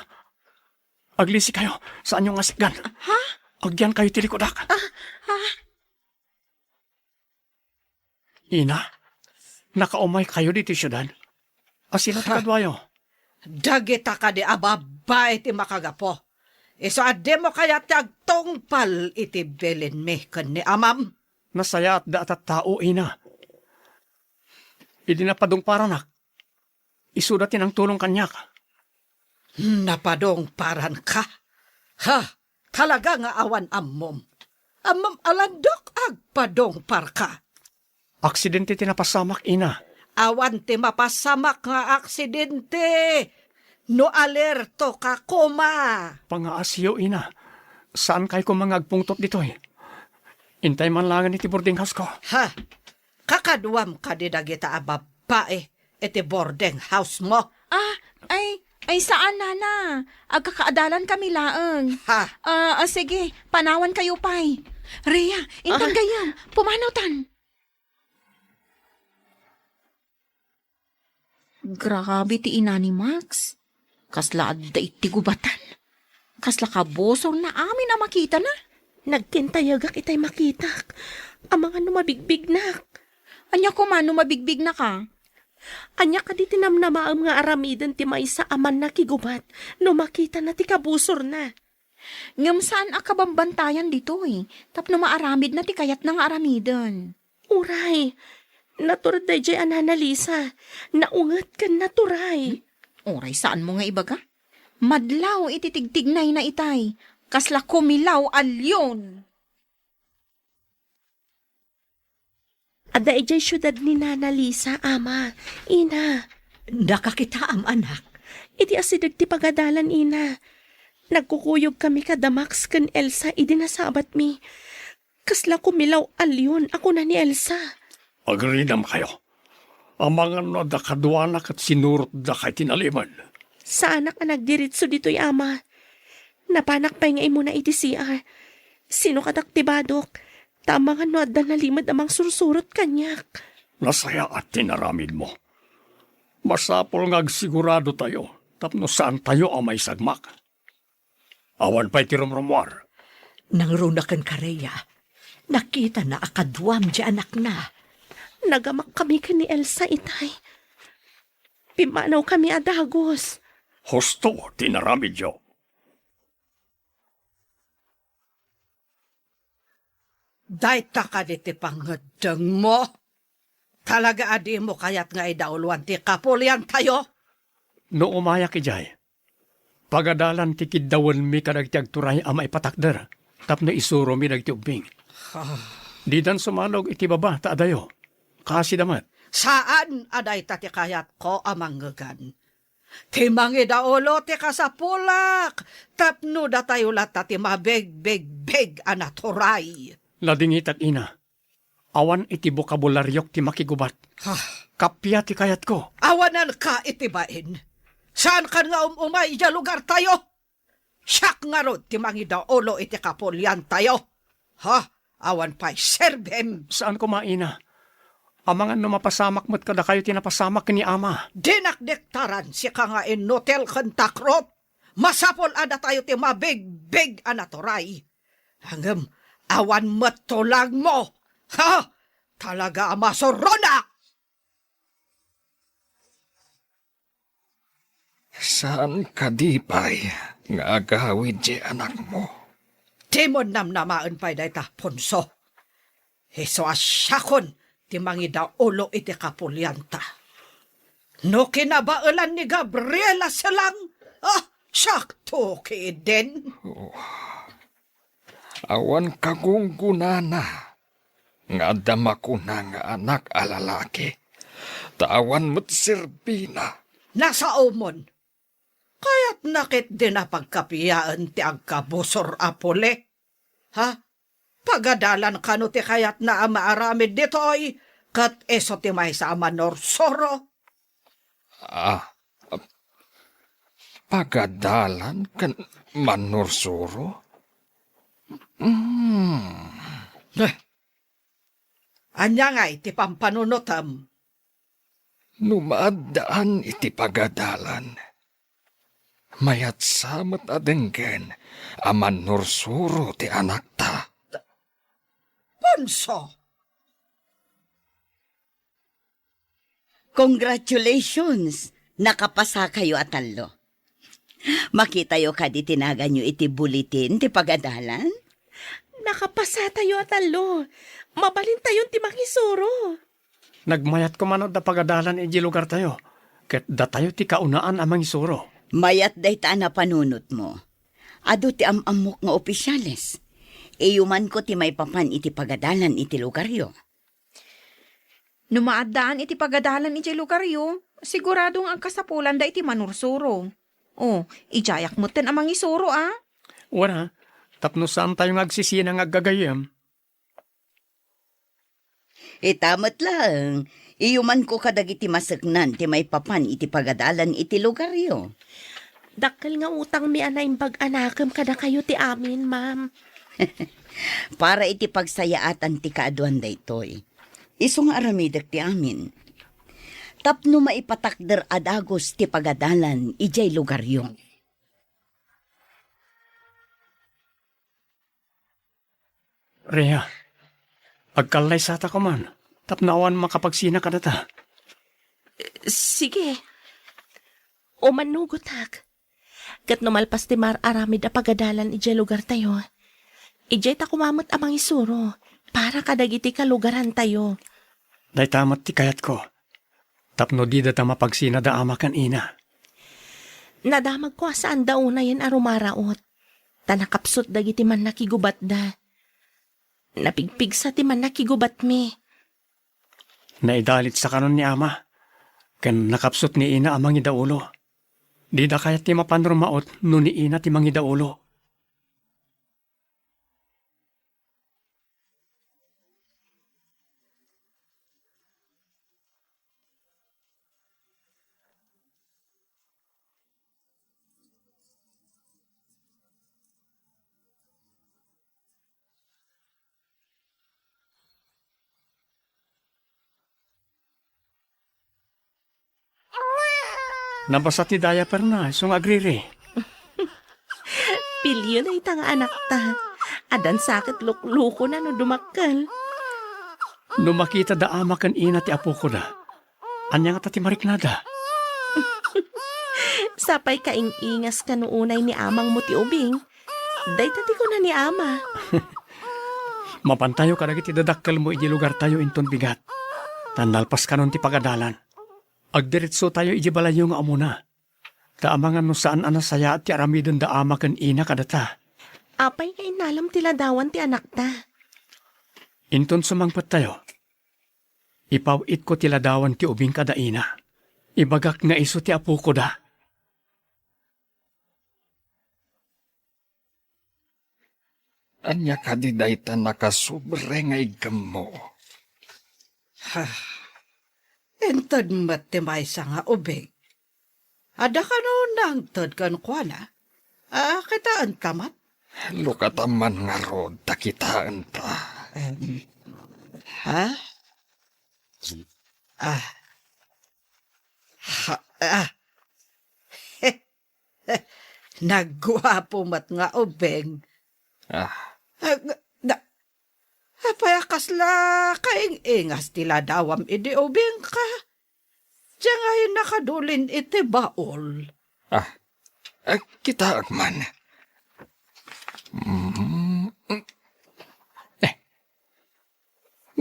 Aglisi kayo. Saan yung asikgan? Ha? Agyan kayo tilikodak. Ina, nakaumay kayo dito syudad. Asino ti kadwayo? Dagita ka di ababa iti makagapo. Iso ade mo kaya tagtongpal iti belin me kan ni amam. Nasaya at daatat tao, Ina. Idi na padong paranak. Isudatin ang tulong kanyak. Napadong paran ka. Ha, talaga nga awan ammom. Amam alandok agpadong par ka. Aksidente tinapasamak, Ina. Awan ti mapasamak nga aksidente. No alerto ka kuma. Pangaasiyo, Ina. Saan kayo kung mga agpungtot dito eh? Intay man langan iti boarding house ko. Ha, kakaduam ka di dagita ababae iti boarding house mo. Ay saan nana? Agkakaadalan kami laeng. Ha, Sige, panawan kayo pay. Rhea, intang gayam, pumanawtan. Grabe ti ina ni Max. Kasla adda iti gubatan. Kasla kabosor na amin na makita na. Nagkintayagak itay makitak. Ang mga numabigbig nak. Anya ko man, mabigbig na ka. Anya ka di tinamnamaam nga aramidan ti maysa aman na kigubat. No makita na ti kabusor na. Ngam saan akabambantayan dito eh. Tapno maaramid na ti kayat ng aramidan. Uray, natural da jay ananalisa. Naungat ka naturay. Oray, saan mo nga ibaga? Madlaw ititigtignay na itay. Kasla kumilaw alyon. Ada ijay syudad ni Nana Lisa, ama. Ina, Nakakitaam, anak. iti asidag ti pagadalan, ina. Nagkukuyog kami kada Max kan Elsa, idi nasabat mi. Kasla kumilaw alyon, ako na ni Elsa. Agrinam kayo. Ang mga no da kadwanak at sinurot da kay tinaliman. Sa anak ang nagdiritso dito'y ama. Napanak pa nga muna iti CR. Sino kadaktibadok? Tama nga no at nalimad amang sursurot kanyak. Nasaya at tinaramid mo. Masapol nga sigurado tayo. Tapno saan tayo ang may sagmak. Awan pa'y tirumrumwar. Nangrunakan ka, Rhea. Nakita na akadwam di anak na. Nagamak kami ka ni Elsa itay. Pimanaw kami adagos. Husto, tinaramidyo. Dayta ka diti pangadang mo. Talaga adi mo kayat nga idauluan ti kapulyan tayo. No umayak ijay. Pagadalan ti kiddawan mi kadagtiag turay ama ipatakder. Tapno isuro mi nagtiubing. Di dan sumalog iti baba ta adayo. Kasi damat. Saan aday ti kayat ko amanggagan? Ti mangidaulo ti kasapulak. Tapno da tayo lata ti mabeg-beg-beg anaturay. Lading itak ina. Awan iti bokabularyok ti makigubat. Kapya ti kayat ko. Awanan ka itibain. Saan ka nga umay iya lugar tayo? Siyak nga rod ti mangidaulo iti kapulyan tayo. Awan pa'y serbem. Saan ko maina? Amangan no mapasamak mo't kada kayo tinapasamak ni ama. Dinakdektaran si ka nga inutel kantakrot. Masapol ada tayo ti mabig-big anaturay. Hanggang awan matulang mo. Talaga masorona! Saan ka di pa'y nga agawid di anak mo? Timon namnamaan pa'y dayta punso. Hiso asyakon ti mangida ulo iti kapulyanta. No kinabaalan ni Gabriela silang, syakto ki din. Awan kagunggunana. Nga dama ko na nga anak alalaki. Tawan mo't sirbina. Nasa umon. Kaya't nakit din na pagkapiyaan ti agkabusor apole. Pagadalan kano ti kayat na maaramid ditoy, kat eso ti may sa amanorsoro. Pagadalan kan manursuro? Anya nga iti pampanunutam. Numaadaan iti pagadalan. Mayat samat adengken, aman nursuro ti anak ta. Punso! Congratulations! Nakapasa kayo atalo. Makita yo ka di tinagan nyo iti bulitin ti pagadalan? Nakapasa tayo atalo. Mabalin tayo ti mangisuro. Nagmayat ko manod da pagadalan iti lugar tayo. Ket da tayo ti kaunaan amang isuro. Mayat day taan na panunot mo. Ado ti amamok nga opisyales. Iyuman ko ti may papan iti pagadalan iti lugaryo. Numaadaan iti pagadalan iti lugaryo, siguradong ang kasapulan da iti manursuro. Ijayak mo ten amang isuro Wala, tapno saan tayo agsisina nga gagayam. Itamat lang. Iyuman ko kadagiti masaknan ti may papan iti pagadalan iti lugaryo. Dakkel nga utang mi anay pag-anakam kada kayo ti amin, ma'am. Para iti pagsayaatan ti kaaduan daytoy. Iso nga aramidak ti amin. Tapno maipatakder adagos ti pagadalan ijay lugaryo. Rhea, agkalay sata ko man. Tapnawan makapagsina ka data. Sige. O manugot hak. Kat numalpas ti aramid a pagadalan ijay lugar tayo. Ijay ta kumamot amang isuro para kadagiti kalugaran tayo. Day tamat ti kayat ko. Tapno di data mapagsina da ama kan ina. Nadamag ko saan daw na yan arumaraot. Tanakapsot dagiti man nakigubat da. Napigpig sa ti man nakigubat mi. Naidalit sa kanon ni ama. Ken nakapsot ni ina amang idaulo. Di da kaya ti mapanrumaot no ni ina ti mangidaulo. Nabasat ni diaper na, isong agriri. Pilyo na itang anak ta. Adan sakit lukluko na no dumakal. No makita da ama kan ina ti apo ko da. Anya nga ta ti mariknada. Sapay kaing-ingas ka noonay ni amang mo ti ubing. Daytati ko na ni ama. Mapantayo ka dagiti dadakkel mo iti lugar tayo inton bigat. Tanalpas ka nun ti pagadalan. Agdiritso tayo iti balayo nga amuna. Taamangan no saan anasaya at ti aramidon da ama ken ina kadata. Apay nga inalam tiladawan ti anak ta. Inton sumangpat tayo. Ipawit ko tiladawan ti ubing kada ina. Ibagak nga iso ti apo ko da. Anya ka di dayta nakasubre nga igam mo. Entod matimay sa nga ubing. Ada ka no nang tod kan kwa na? Kitaan tamat? Lukataman nga rod, takitaan ta. Ha? Nagwapo mat nga ubing. Payakas la kaing ingas tila dawam idi ubing ka. Diyan ngayon nakadulin iti baol. Kita agman.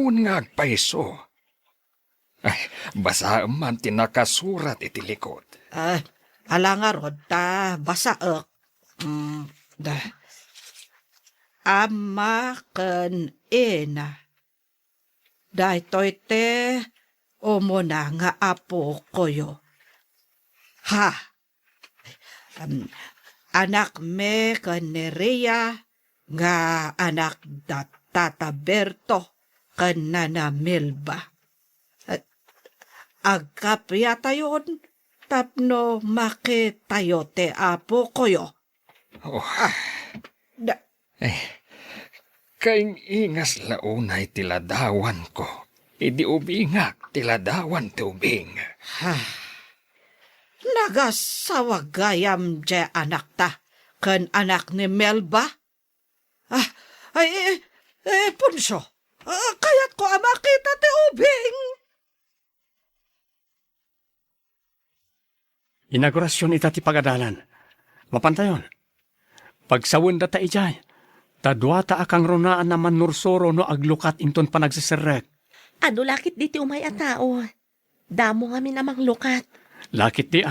Nga agpaiso. Basa man tinakasurat iti likod. Ala nga rod ta basaek. Ama ken ina. Daytoy te umuna nga apo koyo. Anak me ken Nerea nga anak da Tata Berto ken Nana Milba. Agkapya tayon tapno makitayo te apo koyo. Kaing ingas launay tiladawan ko. Idi ubingak tiladawan ti ubing. Nagasawagayam je anak ta, ken anak ni Melba? Punso, kayat ko makita ti ubing. Inaugurasyon ita ti pagadalan. Mapantayon. Pagsawon data ijay. Tadwata akang ronaan naman nursoro no aglukat inton panagsiserek. Ano lakit diti umay a tao? Damo nga minamang lukat. Lakit di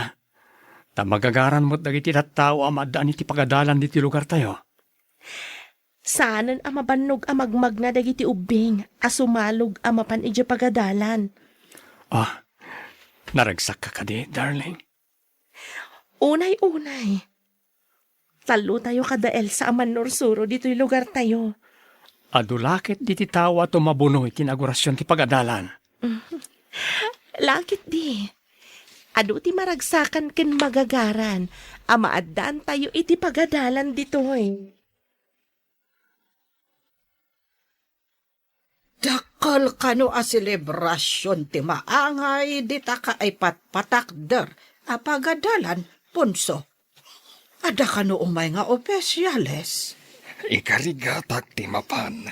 Tamagagaran mo't dagiti tao amadaan iti pagadalan diti lugar tayo. Saanan amabannog amagmag na dagiti ubing, asumalog amapan iti pagadalan. Naragsak ka di, darling. Unay-unay. Talo tayo kadael sa aman nursuro dito'y lugar tayo. Adulakit diti tawa tumabuno iti inaugurasyon ti pagadalan. Lakit di. Adu ti maragsakan ken magagaran. Amaadaan tayo iti pagadalan dito'y. Dakal kano a selebrasyon ti maangay dita ka ay patpatakder a pagadalan, Punso. Ada kano umay nga opesyales. Ikarigatak ti mapan.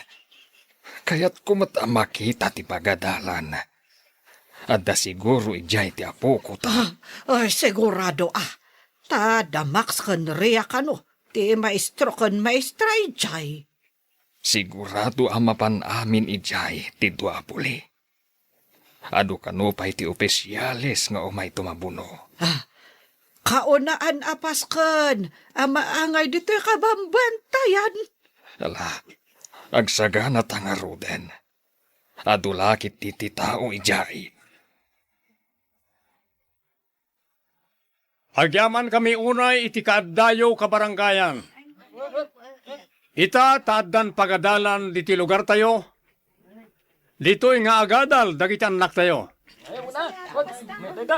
Kaya't kumata makita ti pagadalan. Adda siguro ijay ti apo ko ta. Sigurado Ta damax ken Rea kano. Ti maestro ken maestra ijay. Sigurado amapan amin ijay ti duapuli. Adu kano pa'y ti opesyales nga umay tumabuno. Kaunaan apas ken. Amaangay dito'y kabambantayan. Agsagana tanga ruden. Adu lakit ti tao ijay. Agyaman kami unay iti kaaddayo kabaranggayan. Ita taadan pagadalan diti lugar tayo. Dito'y nga agadal dagiti anak tayo.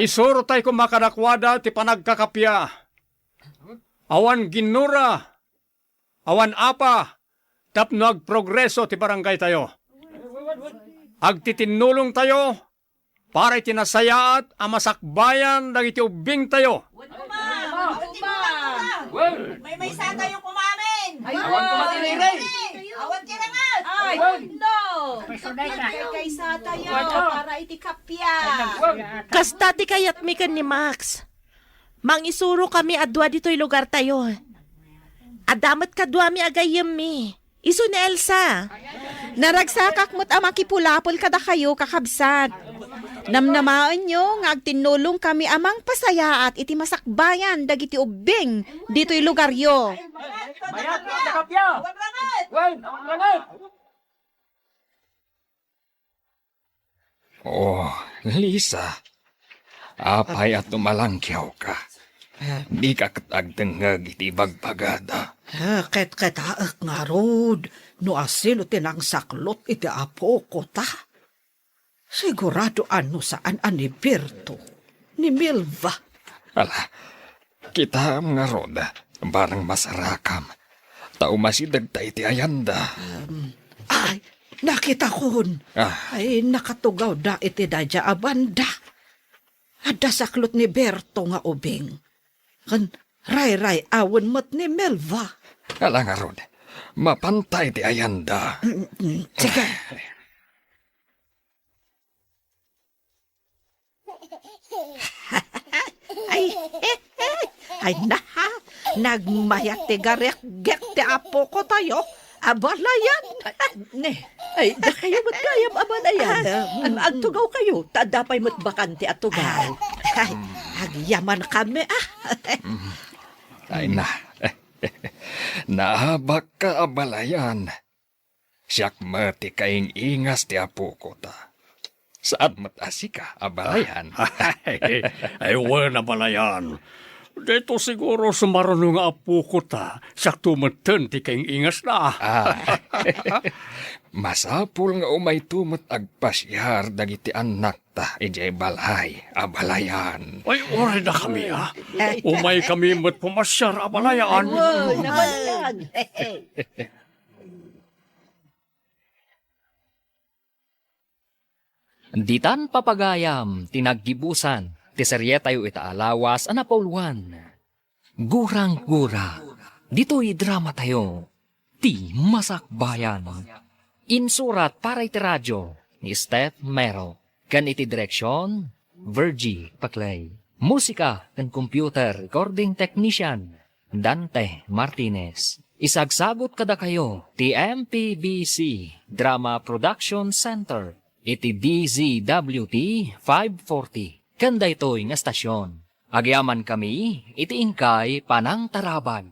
Isuro tayo kung makadakwada ti panagkakapya. Awan ginura. Awan apa. Tapno agprogreso ti barangay tayo. Agtitinulong tayo. Para itinasayaat amasakbayan dagiti ubing tayo. May sa tayo kumamin! Awan kumatin! Awan kinangat! No! Kaysa tayo para itikapya! Kasta ti kayat mi ken ni Max. Mangisuro kami adwa dito'y lugar tayo. Adamat kadwa mi agayem mi. Iso ni Elsa. Naragsakak mo't ang makipulapol kada kayo kakabsat. Namnamaan nyo nga agtinulong kami amang pasaya at iti masakbayan dagiti ubing dito'y lugar yo. Oh, Lisa. Apay at tumalangkyaw ka. Di ka katagdengag iti bagbagada. Ket haak nga rod, no asin tinang saklot iti apo ko ta. Sigurado ano saan ani Berto, ni Milva. Ala, kita nga roda, barang masarakam. Tao masidag ta iti ayanda. Ay, nakita kon. Ay, nakatugaw da iti dadya abanda. Ada saklot ni Berto nga ubing. Kan ray-ray awan mat ni Melva. Ala nga roda, mapantay ti ayanda. Sige. Ay naha, nagmayat ti garek ti apo ko tayo. Abalayan. Ne, ay, da kayo matgayam abalayan. Agtugaw kayo, tadapay mo't bakante at tugaw. Ay, agyaman kami Ay na, nahabak ka abalayan. Siyak mati kaing ingas ti apo ko ta. Saat matasi ka abalayan. Ay, wala balayan. Dito siguro sumarunong nga apo ko ta. Siyak tumatan ti kaing ingas na. Masapul nga umay tumot agpasyar dagiti anak ta ijay balay abalayan. Ay, oray na kami ha. Umay kami mo't pumasyar abalayan. Nabalayan. Ditan papagayam, tinaggibusan, ti seryetayo itaalawas, anapauluan. Gurang-gura, dito'y drama tayo, ti masakbayan. Insurat para iti radyo, ni Steph Mero. Kan iti direksyon, Virgie Paclay. Musika kan computer recording technician, Dante Martinez. Isagsagot kada kayo, ti MPBC Drama Production Center. Iti DZWT 540. Kanda ito'y nga stasyon. Agyaman kami, iti ingkay Panang Tarabag.